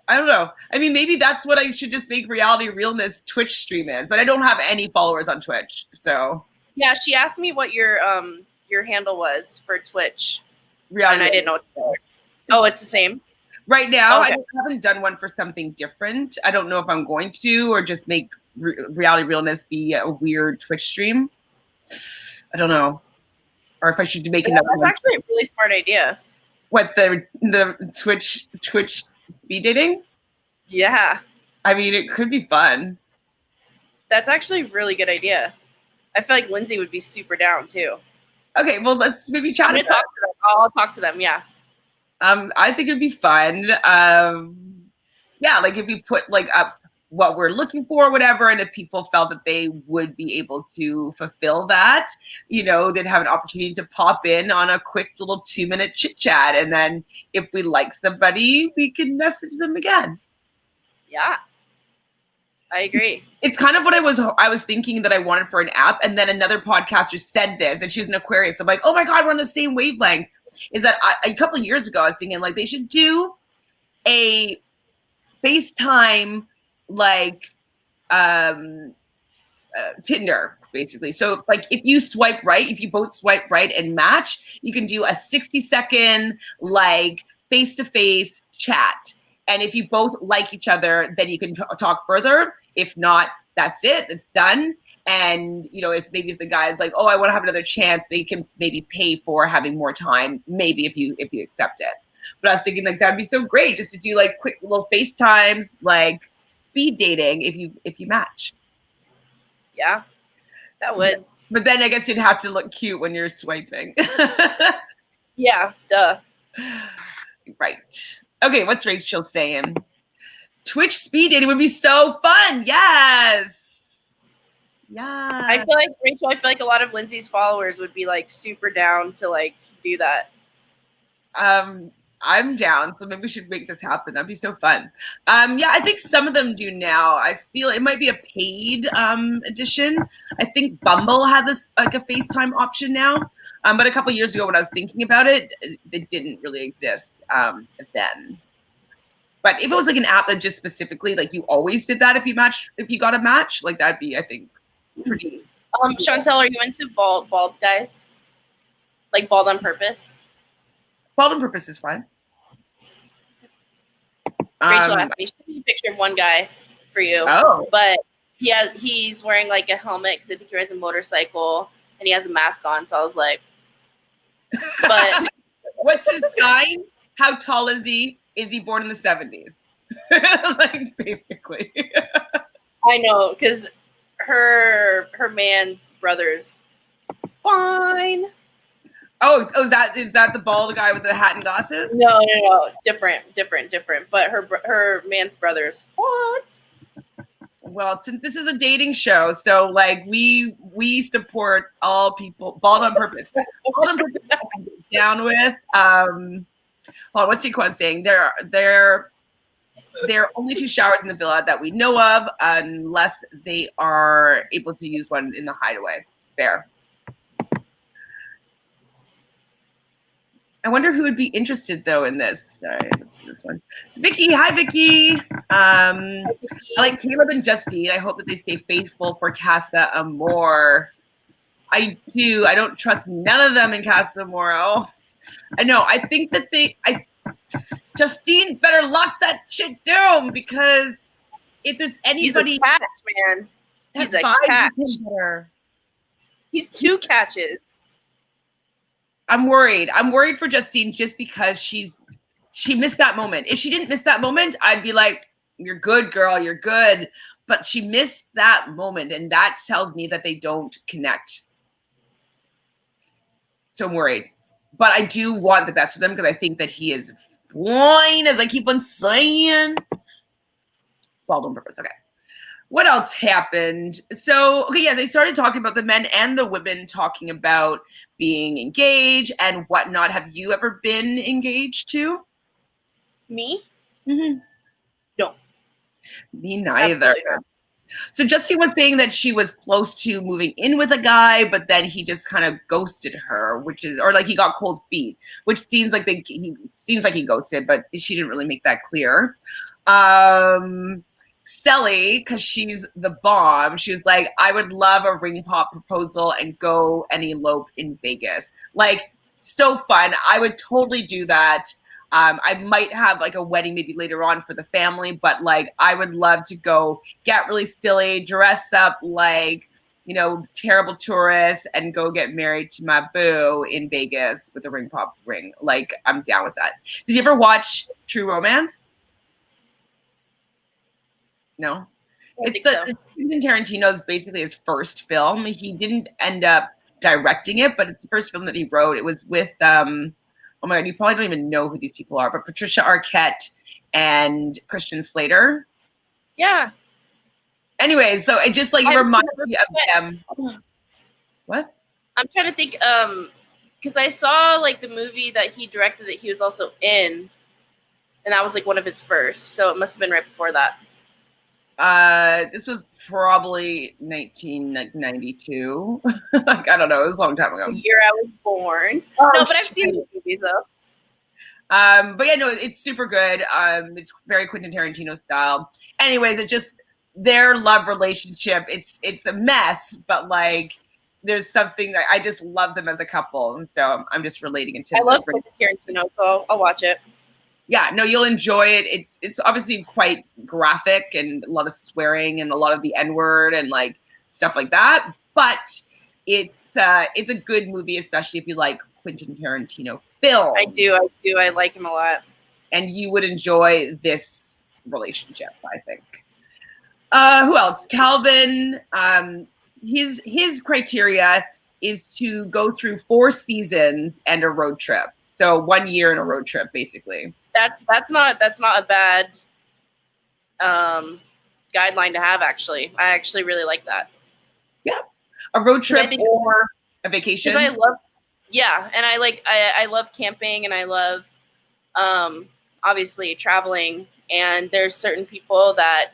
I don't know. I mean, maybe that's what I should just make Reality Realness Twitch stream is, but I don't have any followers on Twitch, so. Yeah, she asked me what your handle was for Twitch, Reality and I didn't know what to tell her. Oh, it's the same? Right now, okay. I haven't done one for something different. I don't know if I'm going to, or just make Reality Realness be a weird Twitch stream. I don't know. Or if I should make another one. That's actually a really smart idea. What, the Twitch speed dating? Yeah. I mean, it could be fun. That's actually a really good idea. I feel like Lindsay would be super down too. Okay, well, let's maybe chat about it. I'll talk to them, yeah. I think it'd be fun. Yeah, like if we put like up what we're looking for, whatever, and if people felt that they would be able to fulfill that, they'd have an opportunity to pop in on a quick little 2-minute chit chat, and then if we like somebody, we can message them again. Yeah, I agree. It's kind of what I was thinking that I wanted for an app, and then another podcaster said this, and she's an Aquarius. So I'm like, oh my God, we're on the same wavelength. Is that a couple of years ago I was thinking like they should do a FaceTime like Tinder, basically. So like if you both swipe right and match, you can do a 60-second like face-to-face chat. And if you both like each other, then you can talk further. If not, that's it. It's done. And if the guy's like, oh, I want to have another chance, they can maybe pay for having more time. Maybe if you accept it. But I was thinking like that'd be so great just to do like quick little FaceTimes, like speed dating if you match. Yeah, that would. But then I guess you'd have to look cute when you're swiping. Yeah, duh. Right. Okay, what's Rachel saying? Twitch speed dating would be so fun. Yes. Yeah. I feel like Rachel, a lot of Lindsay's followers would be like super down to like do that. I'm down, so maybe we should make this happen. That'd be so fun. Yeah, I think some of them do now. I feel it might be a paid edition. I think Bumble has a FaceTime option now. But a couple years ago when I was thinking about it, it didn't really exist then. But if it was like an app that just specifically like you always did that if you got a match, like that'd be, I think, pretty. Chantele, are you into bald guys? Like bald on purpose? Bald on purpose is fine. Rachel asked me, she sent a picture of one guy for you. Oh. But he's wearing like a helmet because I think he rides a motorcycle and he has a mask on. So I was like, but what's his sign? How tall is he? Is he born in the 70s? Like basically. I know, because her man's brother's fine. Oh, is that the bald guy with the hat and glasses? No, different. But her man's brother's what? Well, since this is a dating show, so like we support all people. Bald on purpose. Bald on purpose. I'm down with. Hold on, what's Sequan saying? There are only 2 showers in the villa that we know of, unless they are able to use one in the hideaway. Fair. I wonder who would be interested though in this. Sorry, let's see this one. It's Vicky. Hi, Vicky. I like Caleb and Justine. I hope that they stay faithful for Casa Amor. I do. I don't trust none of them in Casa Amor. Oh, I know. I think that Justine better lock that shit down because if there's He's a anybody catch, man. He's that a vibes catch. with him better. He's 2 catches. I'm worried. I'm worried for Justine just because she missed that moment. If she didn't miss that moment, I'd be like, you're good, girl, you're good. But she missed that moment, and that tells me that they don't connect. So I'm worried. But I do want the best for them because I think that he is fine, as I keep on saying. Bald on purpose. Okay. What else happened? So, okay, yeah, they started talking about the men and the women talking about being engaged and whatnot. Have you ever been engaged to? Me? Mm-hmm. No. Me neither. Not. So Justine was saying that she was close to moving in with a guy, but then he just kind of ghosted her, which is, or like he got cold feet, which seems like he ghosted, but she didn't really make that clear. Sally, because she's the bomb, she was like, I would love a ring pop proposal and go and elope in Vegas. Like, so fun. I would totally do that. I might have like a wedding maybe later on for the family, but like I would love to go get really silly, dress up like, you know, terrible tourists and go get married to my boo in Vegas with a ring pop ring. Like, I'm down with that. Did you ever watch True Romance? No. It's Quentin Tarantino's basically his first film. He didn't end up directing it, but it's the first film that he wrote. It was with oh my God, you probably don't even know who these people are, but Patricia Arquette and Christian Slater. Yeah. Anyways, so it just like reminds me of them. What? I'm trying to think, because I saw like the movie that he directed that he was also in, and that was like one of his first, so it must have been right before that. This was probably 1992. Like, I don't know, it was a long time ago. The year I was born. Oh, no, but I've seen the movies though. But yeah, no, it's super good. It's very Quentin Tarantino style. Anyways, it just their love relationship. It's a mess, but like there's something that I just love them as a couple, and so I'm just relating it to. I love Quentin Tarantino, so I'll watch it. Yeah, no, you'll enjoy it. It's obviously quite graphic and a lot of swearing and a lot of the N-word and like stuff like that. But it's a good movie, especially if you like Quentin Tarantino film. I do. I like him a lot. And you would enjoy this relationship, I think. Who else? Calvin. His criteria is to go through 4 seasons and a road trip. So 1 year and a road trip, basically. That's not a bad guideline to have. Actually, I actually really like that. Yeah, a road trip or a vacation. Because I love, and I love camping, and I love obviously traveling. And there's certain people that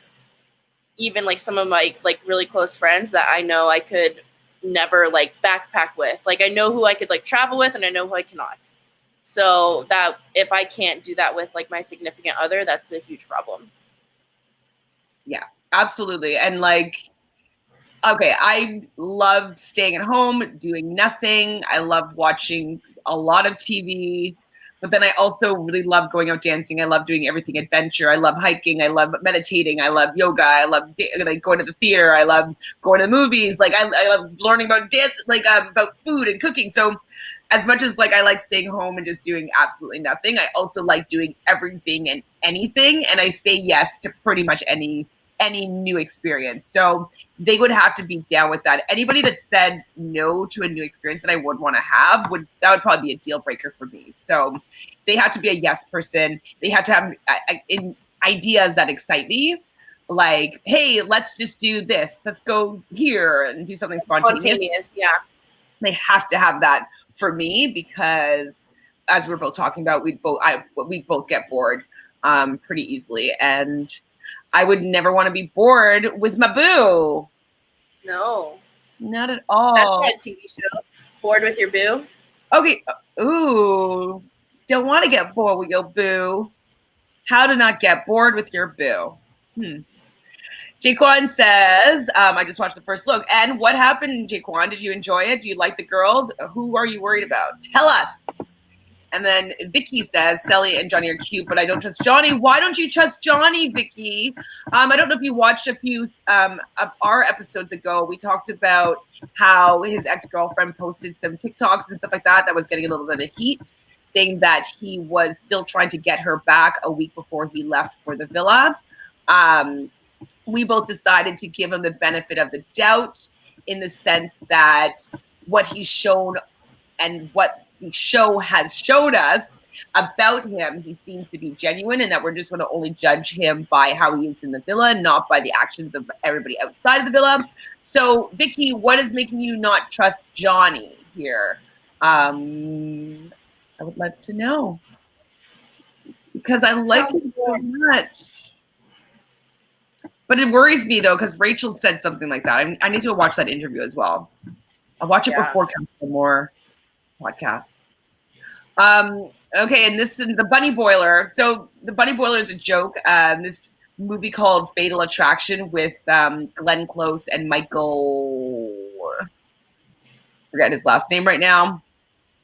even like some of my like really close friends that I know I could never like backpack with. Like I know who I could like travel with, and I know who I cannot. So that if I can't do that with like my significant other, that's a huge problem. Yeah, absolutely. And like, okay, I love staying at home, doing nothing. I love watching a lot of TV, but then I also really love going out dancing. I love doing everything adventure. I love hiking. I love meditating. I love yoga. I love like going to the theater. I love going to the movies. Like I love learning about dance, like about food and cooking. So as much as like I like staying home and just doing absolutely nothing, I also like doing everything and anything. And I say yes to pretty much any new experience. So they would have to be down with that. Anybody that said no to a new experience that I would want to have that would probably be a deal breaker for me. So they have to be a yes person. They have to have ideas that excite me. Like, hey, let's just do this. Let's go here and do something spontaneous. Yeah. They have to have that for me because, as we're both talking about, we both get bored pretty easily, and I would never want to be bored with my boo. No, not at all. That's not a TV show. Bored with your boo? Okay. Ooh, don't want to get bored with your boo. How to not get bored with your boo? Jaquan says, I just watched the first look. And what happened, Jaquan? Did you enjoy it? Do you like the girls? Who are you worried about? Tell us. And then Vicky says, Sally and Johnny are cute, but I don't trust Johnny. Why don't you trust Johnny, Vicky? I don't know if you watched a few of our episodes ago. We talked about how his ex-girlfriend posted some TikToks and stuff like that was getting a little bit of heat, saying that he was still trying to get her back a week before he left for the villa. We both decided to give him the benefit of the doubt in the sense that what he's shown and what the show has showed us about him, he seems to be genuine, and that we're just going to only judge him by how he is in the villa, not by the actions of everybody outside of the villa. So, Vicky, what is making you not trust Johnny here? I would like to know, because I like him so much. But it worries me, though, because Rachel said something like that. I need to watch that interview as well. I'll watch it before Council More podcast. Okay, and this is the Bunny Boiler. So the Bunny Boiler is a joke. This movie called Fatal Attraction with Glenn Close and Michael, forget his last name right now.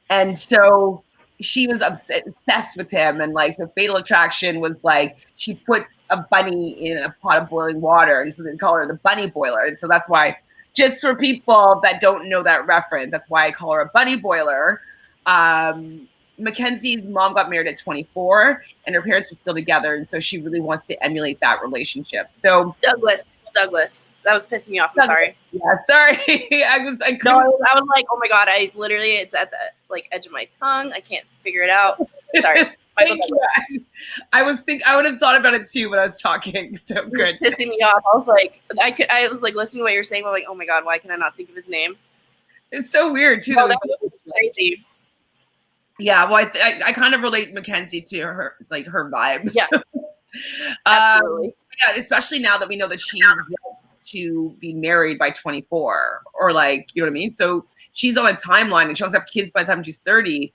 And so she was obsessed with him, and like, so Fatal Attraction was like, she put a bunny in a pot of boiling water, and so they call her the Bunny Boiler. And so that's why, just for people that don't know that reference, that's why I call her a Bunny Boiler. Mackenzie's mom got married at 24, and her parents were still together, and so she really wants to emulate that relationship. So Douglas, that was pissing me off. I'm sorry. Yeah, sorry. I was like, oh my god, it's at the like edge of my tongue. I can't figure it out. Sorry. Thank you. I would have thought about it too when I was talking. So good. Pissing me off. I was like listening to what you're saying. I'm like, oh my god, why can I not think of his name? It's so weird too. Oh, that was crazy. Yeah, well, I kind of relate Mackenzie to her, like her vibe. Yeah, absolutely. Yeah, especially now that we know that she wants to be married by 24, or like, you know what I mean. So she's on a timeline, and she wants to have kids by the time she's 30.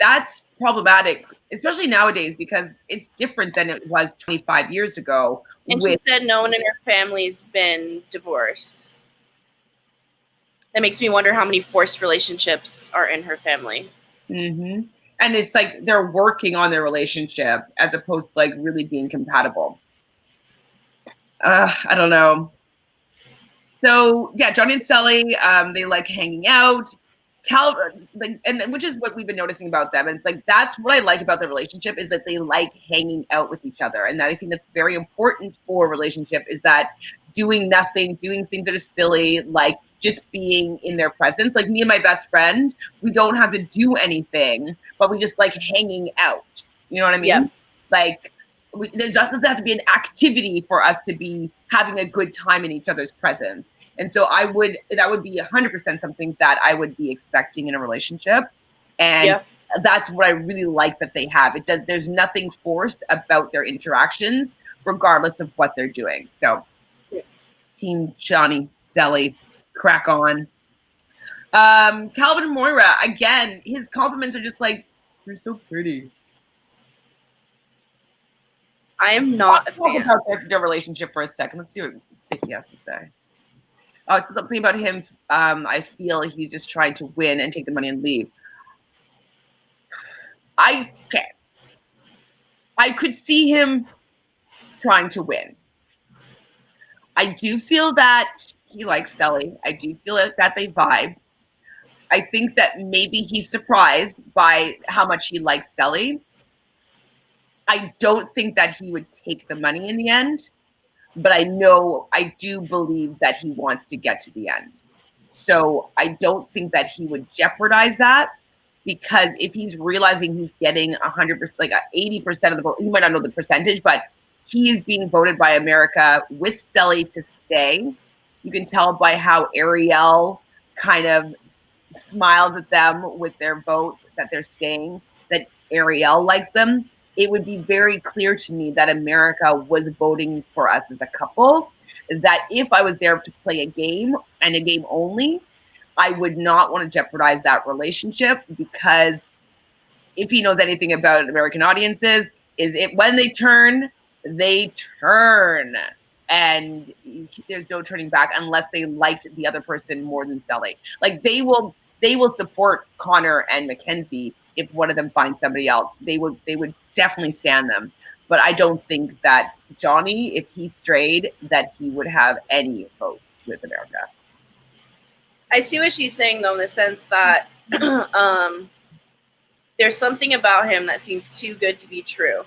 That's problematic, especially nowadays, because it's different than it was 25 years ago. And she said no one in her family's been divorced. That makes me wonder how many forced relationships are in her family. Mm-hmm. And it's like they're working on their relationship as opposed to like really being compatible. I don't know. So yeah, Johnny and Sally, they like hanging out. And which is what we've been noticing about them. And it's like, that's what I like about their relationship, is that they like hanging out with each other. And I think that's very important for a relationship, is that doing nothing, doing things that are silly, like just being in their presence. Like me and my best friend, we don't have to do anything, but we just like hanging out. You know what I mean? Yeah. Like there doesn't have to be an activity for us to be having a good time in each other's presence. And so that would be 100% something that I would be expecting in a relationship. And that's what I really like that they have. There's nothing forced about their interactions, regardless of what they're doing. So Team Johnny, Sally, crack on. Calvin and Moira, again, his compliments are just like, you're so pretty. I am not a fan. Talk about their relationship for a second. Let's see what Vicky has to say. Oh, it's something about him. I feel he's just trying to win and take the money and leave. I could see him trying to win. I do feel that he likes Sally. I do feel that they vibe. I think that maybe he's surprised by how much he likes Sally. I don't think that he would take the money in the end. But I do believe that he wants to get to the end. So I don't think that he would jeopardize that, because if he's realizing he's getting 100%, like 80% of the vote, he might not know the percentage, but he is being voted by America with Sally to stay. You can tell by how Ariel kind of smiles at them with their vote that they're staying, that Ariel likes them. It would be very clear to me that America was voting for us as a couple, that if I was there to play a game and a game only, I would not want to jeopardize that relationship, because if he knows anything about American audiences, when they turn, and there's no turning back unless they liked the other person more than Sally. Like they will they will support Connor and Mackenzie if one of them finds somebody else. They would definitely stand them. But I don't think that Johnny, if he strayed, that he would have any votes with America. I see what she's saying, though, in the sense that there's something about him that seems too good to be true.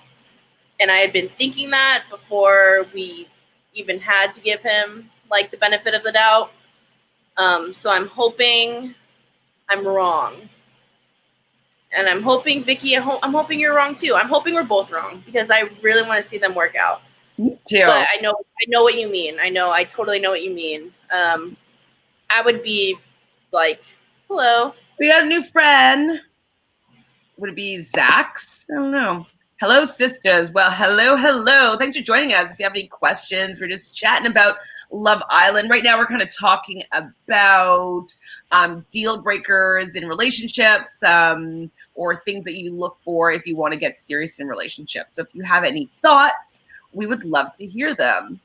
And I had been thinking that before we even had to give him, like, the benefit of the doubt. So I'm hoping I'm wrong. And I'm hoping, Vicky, I'm hoping you're wrong, too. I'm hoping we're both wrong, because I really want to see them work out. Me too. But I know what you mean. I totally know what you mean. I would be like, hello. We got a new friend. Would it be Zach's? I don't know. Hello, sisters. Well, hello. Thanks for joining us. If you have any questions, we're just chatting about Love Island. Right now, we're kind of talking about deal breakers in relationships or things that you look for if you want to get serious in relationships. So if you have any thoughts, we would love to hear them.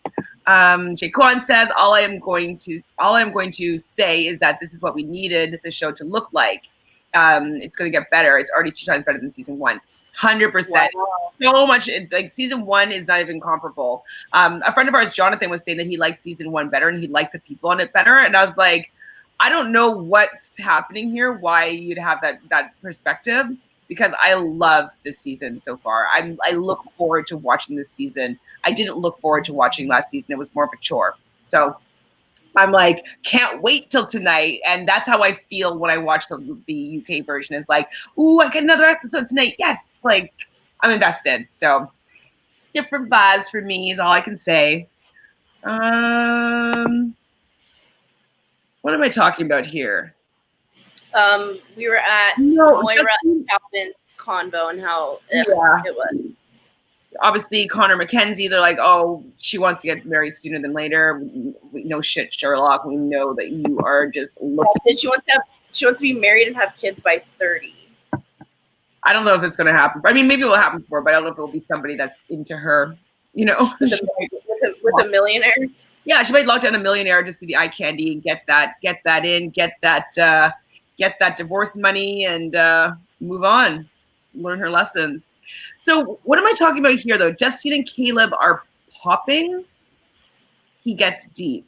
Jaquan says, all I am going to say is that this is what we needed the show to look like. It's going to get better. It's already 2 times better than season 1. 100%. Wow. So much. Like season 1 is not even comparable. A friend of ours, Jonathan, was saying that he liked season 1 better and he liked the people on it better. And I was like, I don't know what's happening here, why you'd have that perspective, because I loved this season so far. I look forward to watching this season. I didn't look forward to watching last season. It was more of a chore. So I'm like, can't wait till tonight. And that's how I feel when I watch the UK version, is like, ooh, I get another episode tonight. Yes. Like, I'm invested. So it's different vibes for me is all I can say. What am I talking about here? We were at Moira and Calvin's convo and how it was. Obviously, Connor Mackenzie, they're like, oh, she wants to get married sooner than later. We know shit, Sherlock. We know that you are just looking. Yeah, she wants to be married and have kids by 30. I don't know if it's going to happen. I mean, maybe it will happen for her, but I don't know if it will be somebody that's into her, you know. With a millionaire? Yeah, she might lock down a millionaire just with the eye candy and get that divorce money and move on, learn her lessons. So what am I talking about here, though? Justine and Caleb are popping. He gets deep.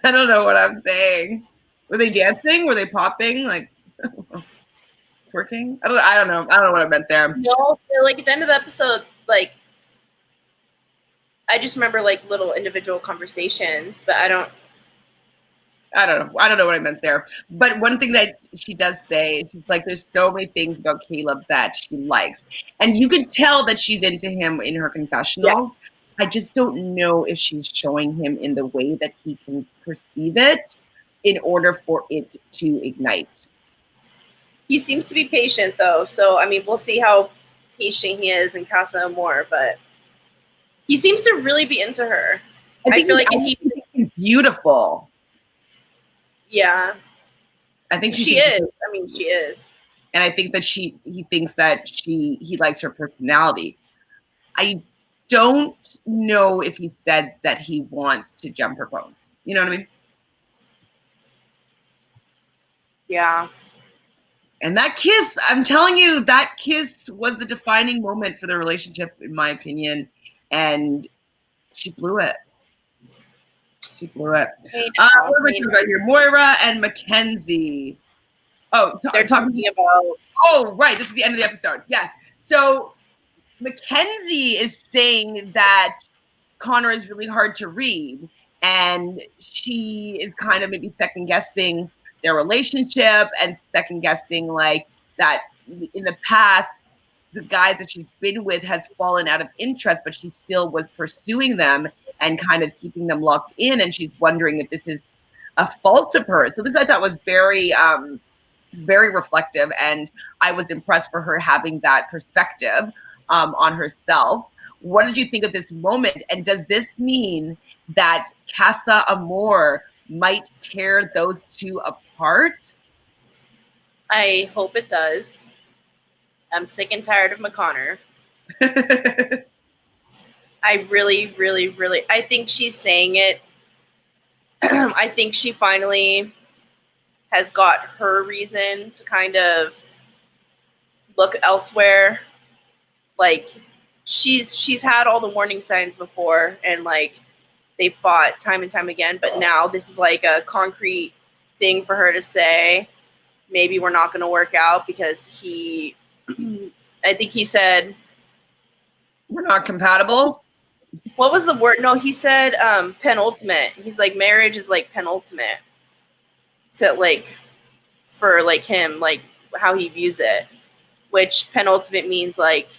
I don't know what I'm saying. Were they dancing? Were they popping? Like twerking? I don't know. I don't know what I meant there. No, like at the end of the episode, like I just remember like little individual conversations, but I don't know what I meant there. But one thing that she does say, she's like, there's so many things about Caleb that she likes. And you could tell that she's into him in her confessionals. Yeah. I just don't know if she's showing him in the way that he can perceive it in order for it to ignite. He seems to be patient, though. So, I mean, we'll see how patient he is in Casa Amor. But he seems to really be into her. I feel like he's beautiful. Yeah. I think she is. I mean, she is. And I think that he thinks that he likes her personality. I don't know if he said that he wants to jump her bones. You know what I mean? Yeah. And that kiss, I'm telling you, that kiss was the defining moment for the relationship, in my opinion. And she blew it. She blew it. What am I talking about here? Moira and Mackenzie. Oh, they're talking about. Oh, right. This is the end of the episode. Yes. So Mackenzie is saying that Connor is really hard to read, and she is kind of maybe second guessing their relationship and second guessing like that in the past the guys that she's been with has fallen out of interest, but she still was pursuing them and kind of keeping them locked in. And she's wondering if this is a fault of hers. So this I thought was very, very reflective. And I was impressed for her having that perspective on herself. What did you think of this moment? And does this mean that Casa Amor might tear those two apart? I hope it does. I'm sick and tired of McConnor. I really, really, really, I think she's saying it I think she finally has got her reason to kind of look elsewhere. Like she's had all the warning signs before, and like they fought time and time again, but now this is like a concrete thing for her to say, maybe we're not going to work out because he, I think he said, we're not compatible. What was the word? No, he said penultimate. He's like, marriage is like penultimate to like, for like him, like how he views it, which penultimate means like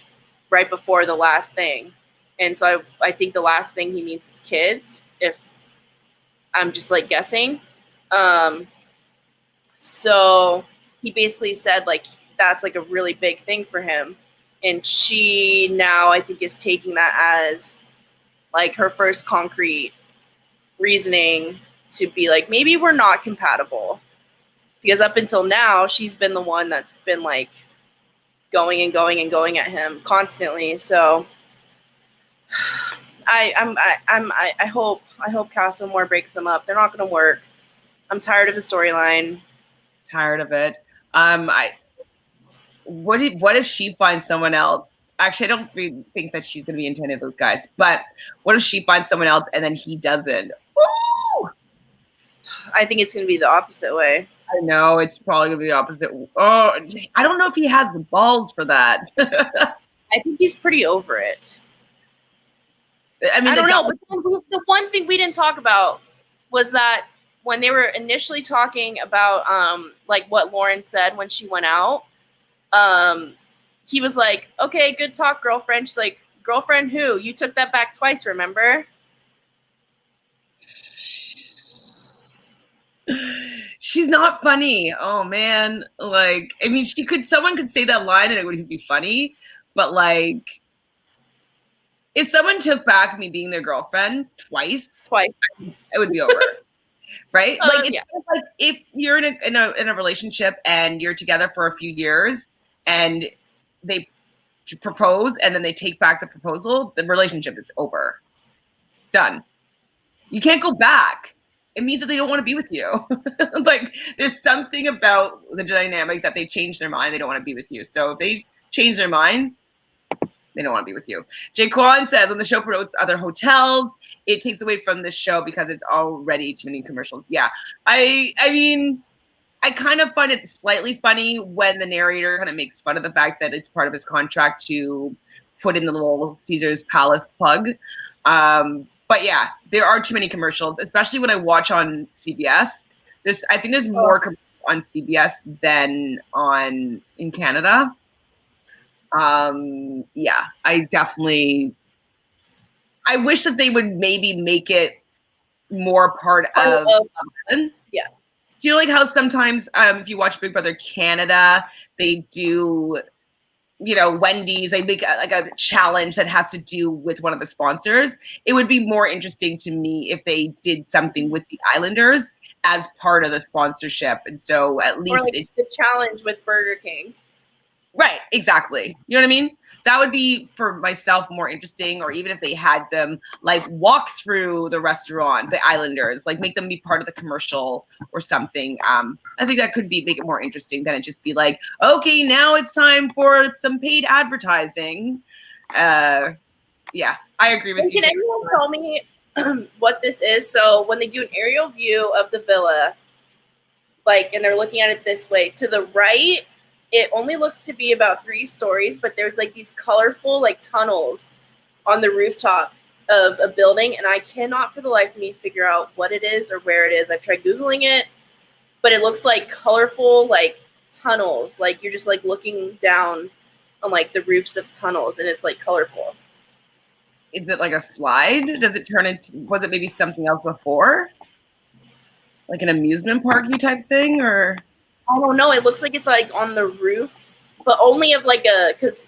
right before the last thing. And so I think the last thing he means is kids, if I'm just like guessing. So he basically said like that's like a really big thing for him. And she now I think is taking that as like her first concrete reasoning to be like, maybe we're not compatible. Because up until now, she's been the one that's been like going and going and going at him constantly. So I hope Castlemore breaks them up. They're not going to work. I'm tired of the storyline. Tired of it. What if she finds someone else? Actually, I don't think that she's going to be into any of those guys. But what if she finds someone else and then he doesn't? Woo! I think it's going to be the opposite way. I know it's probably going to be the opposite. Oh, I don't know if he has the balls for that. I think he's pretty over it. I mean, I don't know. But the one thing we didn't talk about was that when they were initially talking about like what Lauren said when she went out, he was like, okay, good talk, girlfriend. She's like, girlfriend who? You took that back twice, remember? She's not funny. Oh man. Like, I mean, someone could say that line and it would be funny, but like if someone took back me being their girlfriend twice, it would be over. Right? Like, yeah. Like if you're in a relationship and you're together for a few years and they propose and then they take back the proposal, the relationship is over. It's done. You can't go back. It means that they don't want to be with you. Like there's something about the dynamic that they change their mind. They don't want to be with you. So if they change their mind, they don't want to be with you. Jay Kwan says, when the show promotes other hotels, it takes away from this show because it's already too many commercials. Yeah. I mean, I kind of find it slightly funny when the narrator kind of makes fun of the fact that it's part of his contract to put in the little Caesar's Palace plug. But yeah, there are too many commercials, especially when I watch on CBS. I think there's more commercials on CBS than in Canada. Yeah, I wish that they would maybe make it more part of yeah. Do you know like how sometimes if you watch Big Brother Canada, they do, you know, Wendy's, they make a challenge that has to do with one of the sponsors. It would be more interesting to me if they did something with the Islanders as part of the sponsorship. And so at least or like the challenge with Burger King. Right, exactly. You know what I mean? That would be for myself more interesting, or even if they had them like walk through the restaurant, the Islanders, like make them be part of the commercial or something. I think that could make it more interesting than it just be like, okay, now it's time for some paid advertising. Yeah, I agree with you. Can anyone tell me what this is? So when they do an aerial view of the villa, like, and they're looking at it this way, to the right, it only looks to be about 3 stories, but there's like these colorful like tunnels on the rooftop of a building, and I cannot for the life of me figure out what it is or where it is. I've tried Googling it, but it looks like colorful like tunnels. Like you're just like looking down on like the roofs of tunnels, and it's like colorful. Is it like a slide? Was it maybe something else before? Like an amusement parky type thing, or? I don't know. It looks like it's like on the roof, but only of like because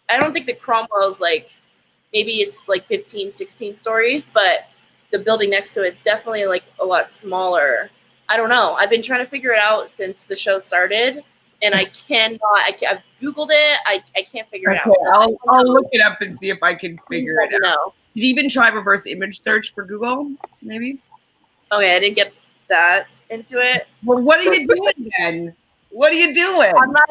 I don't think the Cromwell's like, maybe it's like 15, 16 stories, but the building next to it's definitely like a lot smaller. I don't know. I've been trying to figure it out since the show started, and I cannot. I've Googled it. I can't figure it out. So I'll look it up and see if I can figure it out. Did you even try reverse image search for Google? Maybe. Okay, I didn't get that into it. Well, what are you doing then? What are you doing? I'm not.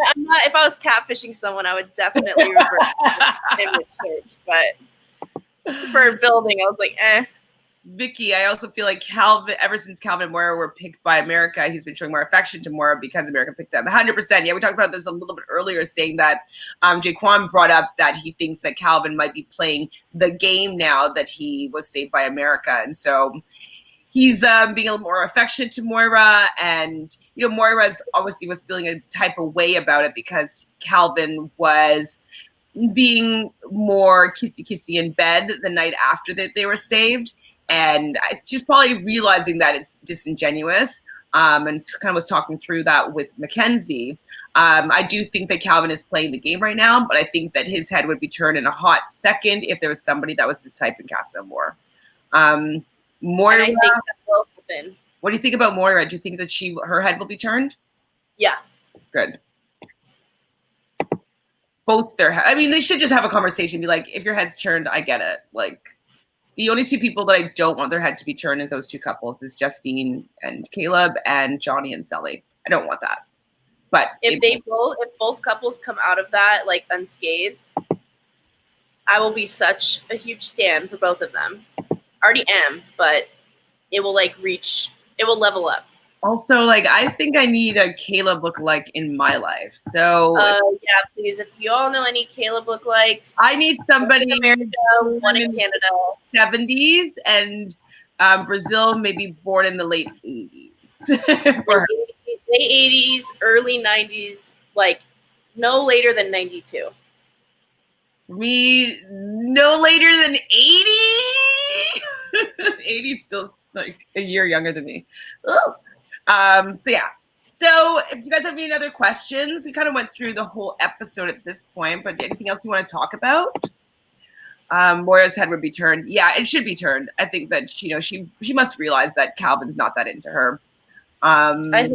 If I was catfishing someone, I would definitely revert to the image search. But for building, I was like, eh. Vicky, I also feel like Calvin, ever since Calvin and Moira were picked by America, he's been showing more affection to Moira because America picked them. 100%. Yeah, we talked about this a little bit earlier, saying that Jaquan brought up that he thinks that Calvin might be playing the game now that he was saved by America. And so he's being a little more affectionate to Moira. And, you know, Moira obviously was feeling a type of way about it because Calvin was being more kissy in bed the night after that they were saved. And she's probably realizing that it's disingenuous, and kind of was talking through that with Mackenzie. I do think that Calvin is playing the game right now, but I think that his head would be turned in a hot second if there was somebody that was his type in Casa Amor. Moira, And I think that will happen. what do you think about Moira? Do you think that her head will be turned? Yeah. Good. Both their head. I mean, they should just have a conversation. Be like, if your head's turned, I get it. Like, the only two people that I don't want their head to be turned in those two couples is Justine and Caleb and Johnny and Sally. I don't want that. But if both couples come out of that like unscathed, I will be such a huge stan for both of them. Already am, but it will level up. Also, like, I think I need a Caleb lookalike in my life. So yeah, please. If you all know any Caleb lookalikes, I need somebody in America, one in Canada, 70s, and Brazil, maybe born in the late 80s. late 80s, early 90s, like no later than 92. For me, no later than 80. 80's still like a year younger than me. Ugh. So yeah. So if you guys have any other questions, we kind of went through the whole episode at this point, but anything else you want to talk about? Moira's head would be turned. Yeah, it should be turned. I think that she must realize that Calvin's not that into her. I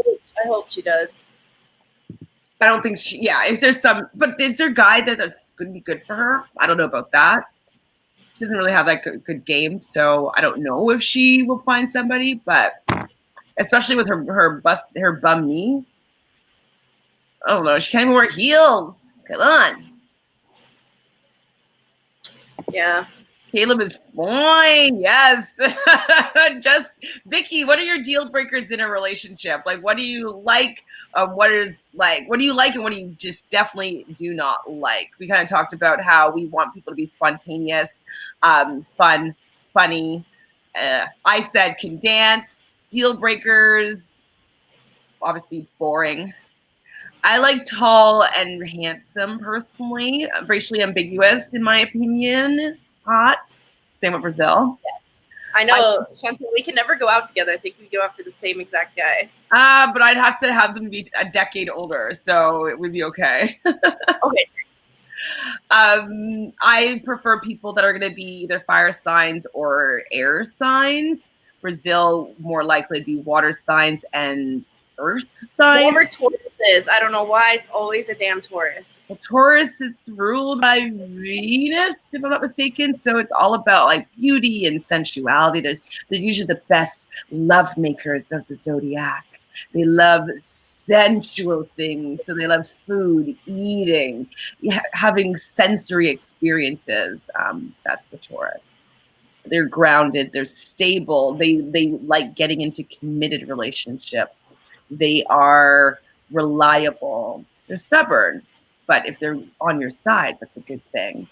hope she does. I don't think if there's but is there a guy that's going to be good for her? I don't know about that. She doesn't really have that good game, so I don't know if she will find somebody, but especially with her bum knee. I don't know. She can't even wear heels. Come on. Yeah. Caleb is fine. Yes. Just Vicky, what are your deal breakers in a relationship? Like, what do you like? What do you like and what do you just definitely do not like? We kind of talked about how we want people to be spontaneous, fun, funny. I said can dance. Deal breakers, obviously boring. I like tall and handsome personally. Racially ambiguous, in my opinion, is hot. Same with Brazil. Yes. I know, Chantele, we can never go out together. I think we go after the same exact guy. But I'd have to have them be a decade older, so it would be okay. Okay. I prefer people that are going to be either fire signs or air signs. Brazil more likely to be water signs and earth signs. More Tauruses. I don't know why it's always a damn Taurus. Well, Taurus is ruled by Venus, if I'm not mistaken. So it's all about like beauty and sensuality. They're usually the best love makers of the zodiac. They love sensual things. So they love food, eating, having sensory experiences. That's the Taurus. They're grounded. They're stable. They like getting into committed relationships. They are reliable. They're stubborn, but if they're on your side, that's a good thing.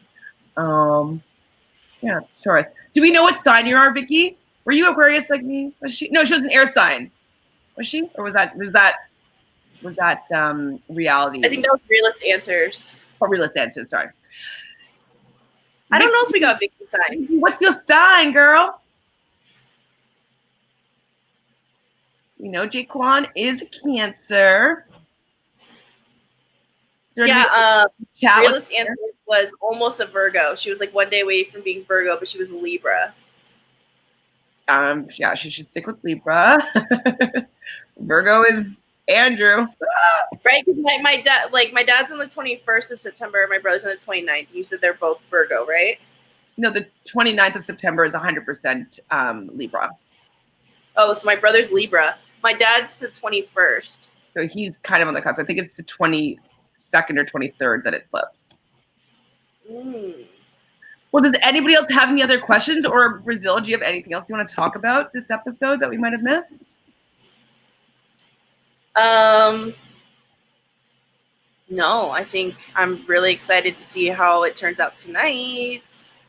Yeah, Taurus. Do we know what sign you are, Vicky? Were you Aquarius like me? Was she? No, she was an air sign. Was she? Or was that reality? I think that was Realist Answers. Oh, Realist Answers, sorry. I don't know if we got Vicky's sign. What's your sign, girl? We know Jaquan is a Cancer. Yeah, Realist Answers was almost a Virgo. She was like one day away from being Virgo, but she was a Libra. Yeah, she should stick with Libra. Virgo is Andrew. Right? Because my dad's on the 21st of September, my brother's on the 29th. You said they're both Virgo, right? No, the 29th of September is 100% Libra. Oh, so my brother's Libra. My dad's the 21st. So he's kind of on the cusp. I think it's the 22nd or 23rd that it flips. Well, does anybody else have any other questions? Or Brazil, do you have anything else you want to talk about this episode that we might have missed? No, I think I'm really excited to see how it turns out tonight.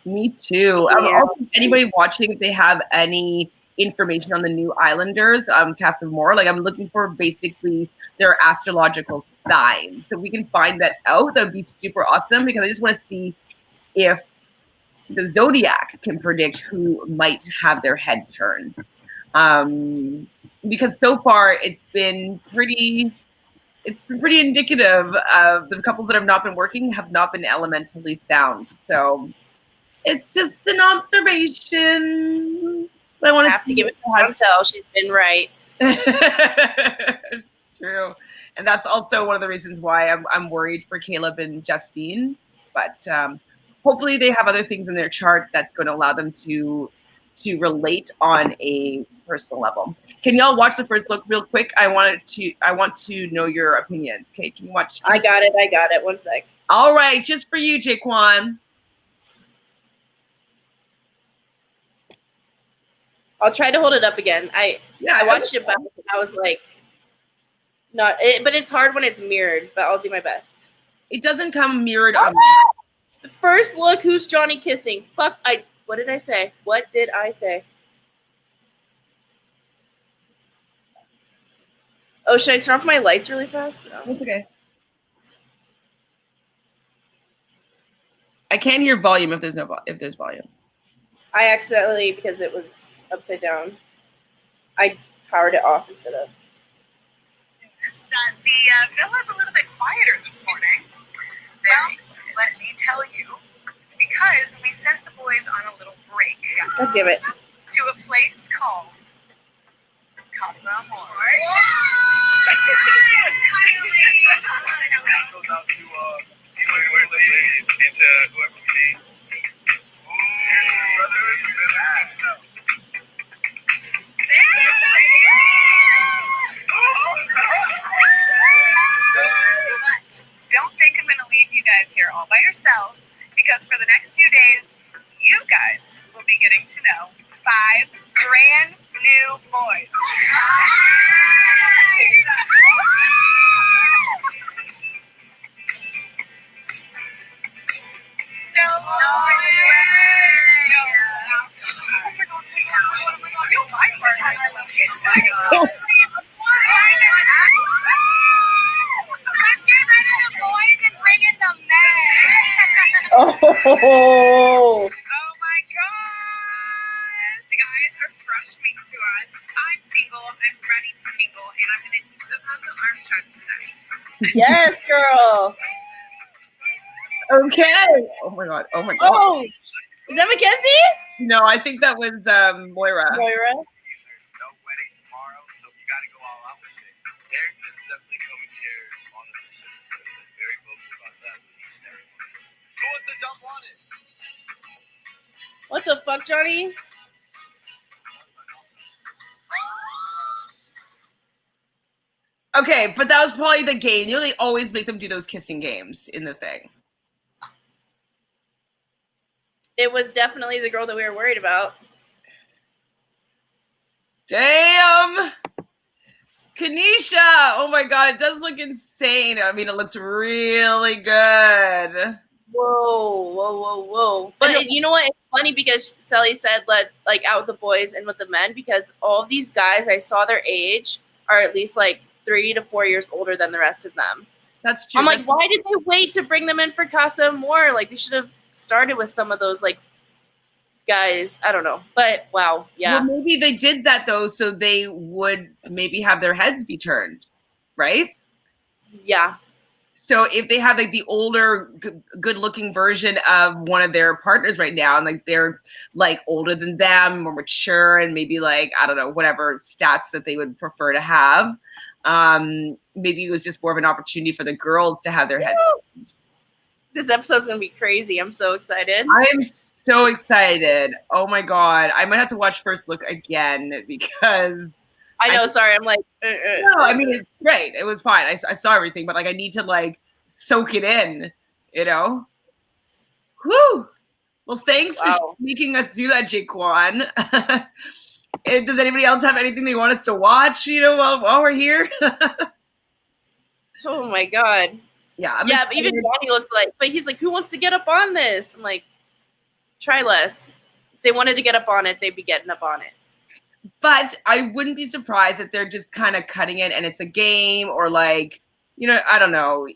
Me too. Yeah. Also, anybody watching, if they have any information on the new Islanders, Casa Amor, like I'm looking for basically their astrological signs. So if we can find that out, that would be super awesome, because I just want to see if the Zodiac can predict who might have their head turned. Because so far it's been pretty indicative of the couples that have not been working have not been elementally sound. So it's just an observation. But I want to have to give it to Chantele. She's been right. It's true. And that's also one of the reasons why I'm worried for Caleb and Justine. But hopefully they have other things in their chart that's going to allow them to relate on a personal level. Can y'all watch the first look real quick? I want to know your opinions. Okay, can you watch? I got it. 1 sec. All right, just for you, Jaquan. I'll try to hold it up again. I watched it back and I was like, but it's hard when it's mirrored, but I'll do my best. It doesn't come mirrored on the first look. Who's Johnny kissing? Fuck, what did I say? Oh, should I turn off my lights really fast? No. It's okay. I can't hear volume if there's volume. I accidentally, because it was upside down, I powered it off instead of. The villa's a little bit quieter this morning. Well, let me tell you, it's because we sent the boys on a little break. God damn it. To a place called Casa Amor. But don't think I'm going to leave you guys here all by yourselves, because for the next few days, you guys will be getting to know 5 brand new boys. No way! You like her. Let's get rid of the boys and bring in the men. Oh. Oh my god! The guys are fresh meat to us. I'm single, I'm ready to mingle, and I'm going to teach them how to arm chug tonight. Yes, girl. Okay. Oh my god. Oh, is that Mackenzie? No, I think that was Moira. No wedding tomorrow, so you got to go all out with it. Harrington's definitely coming here on the mission. He's very vocal about that. Each and every one of us. Who wants to jump on it? What the fuck, Johnny? Okay, but that was probably the game. You know, they always make them do those kissing games in the thing. It was definitely the girl that we were worried about. Damn! Kanisha! Oh my god, it does look insane. I mean, it looks really good. Whoa. But you know what? It's funny because Sally said let out the boys and with the men, because all of these guys, I saw their age are at least 3 to 4 years older than the rest of them. That's true. I'm like, why did they wait to bring them in for Casa Amor? They should have started with some of those guys. I don't know, but wow, yeah. Well, maybe they did that though, so they would maybe have their heads be turned, right? Yeah. So if they have the older, good-looking version of one of their partners right now, and they're older than them, more mature, and maybe I don't know, whatever stats that they would prefer to have. Maybe it was just more of an opportunity for the girls to have their heads. This episode's gonna be crazy. I'm so excited. I am so so excited. Oh my God. I might have to watch First Look again because I know. Sorry, I'm like. no, I mean, it's great. It was fine. I saw everything, but like, I need to like soak it in, you know? Whew. Well, thanks for Wow. making us do that, Jaquan. Does anybody else have anything they want us to watch, you know, while we're here? Oh my God. Yeah, I'm Yeah, excited. but even Johnny looked like, but he's like, who wants to get up on this? I'm like, try less. If they wanted to get up on it, they'd be getting up on it. But I wouldn't be surprised if they're just kind of cutting it and it's a game or like, you know, I don't know.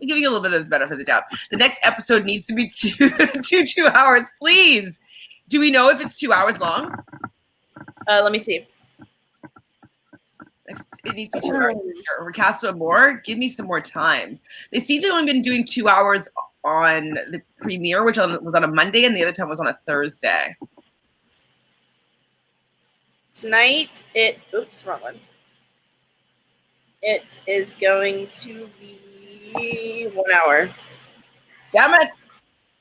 Giving you a little bit of the benefit of the doubt. The next episode needs to be 2 hours, please. Do we know if it's 2 hours long? Let me see. It needs to be 2 hours. Sure. Ricasso more. Give me some more time. They seem to have only been doing 2 hours on the premiere, which was on a Monday, and the other time was on a Thursday. Tonight, oops, wrong one. It is going to be 1 hour. Damn it.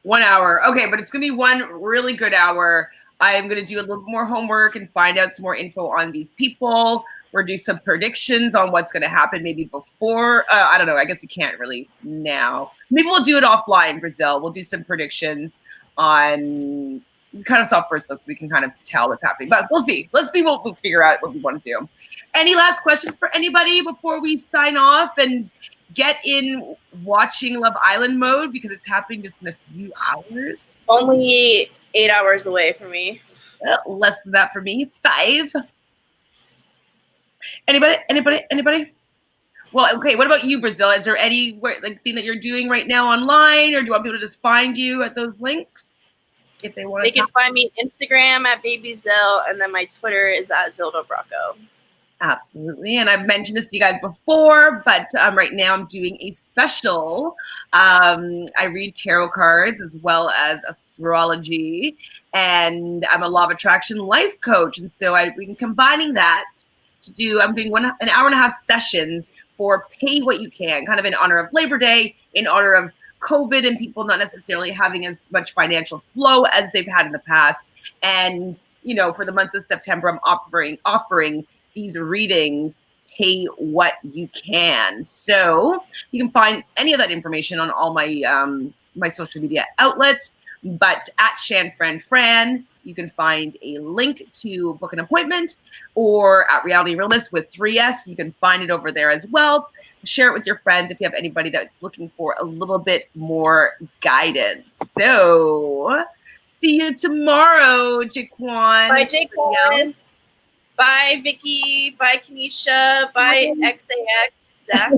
1 hour. Okay, but it's going to be one really good hour. I'm going to do a little more homework and find out some more info on these people. We're do some predictions on what's going to happen maybe before. I don't know. I guess we can't really now. Maybe we'll do it offline, Brazil. We'll do some predictions on kind of soft first look so we can kind of tell what's happening. But we'll see. Let's see what we'll figure out what we want to do. Any last questions for anybody before we sign off and get in watching Love Island mode because it's happening just in a few hours? Only 8 hours away from me. Less than that for me. 5. Anybody? Well, okay. What about you, Brazil? Is there any thing that you're doing right now online, or do you want people to just find you at those links if they want to? They can find me on Instagram at BabyZill, and then my Twitter is at Zilda Brocco. Absolutely. And I've mentioned this to you guys before, but right now I'm doing a special. I read tarot cards as well as astrology, and I'm a law of attraction life coach. And so I've been combining that to do, I'm doing an hour and a half sessions for pay what you can, kind of in honor of Labor Day, in honor of COVID and people not necessarily having as much financial flow as they've had in the past. And, you know, for the month of September, I'm offering these readings, pay what you can. So you can find any of that information on all my my social media outlets, but at ShanFranFran, you can find a link to book an appointment, or at Realnesss with 3S, you can find it over there as well. Share it with your friends if you have anybody that's looking for a little bit more guidance. So see you tomorrow, Jaquan. Bye, Jaquan. Bye, Vicky. Bye, Kenesha. Bye, XAX. Zach.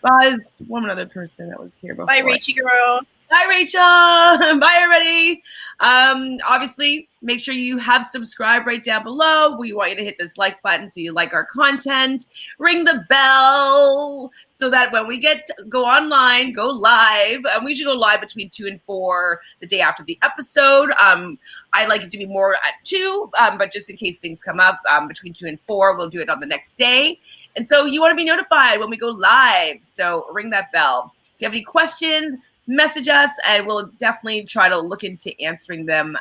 Buzz, one other person that was here before. Bye, Rachie girl. Bye, Rachel. Bye, everybody. Obviously, make sure you have subscribed right down below. We want you to hit this like button so you like our content. Ring the bell so that when we go online, go live. We usually go live between 2 and 4 the day after the episode. I like it to be more at 2, but just in case things come up between 2 and 4, we'll do it on the next day. And so you want to be notified when we go live. So ring that bell. If you have any questions, message us, and we'll definitely try to look into answering them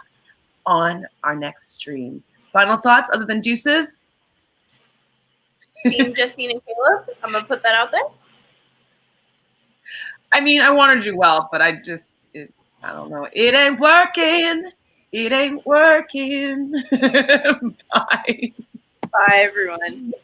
on our next stream. Final thoughts other than juices? Team Justine and Caleb. I'm going to put that out there. I mean, I want to do well, but I don't know. It ain't working. It ain't working. Bye. Bye, everyone.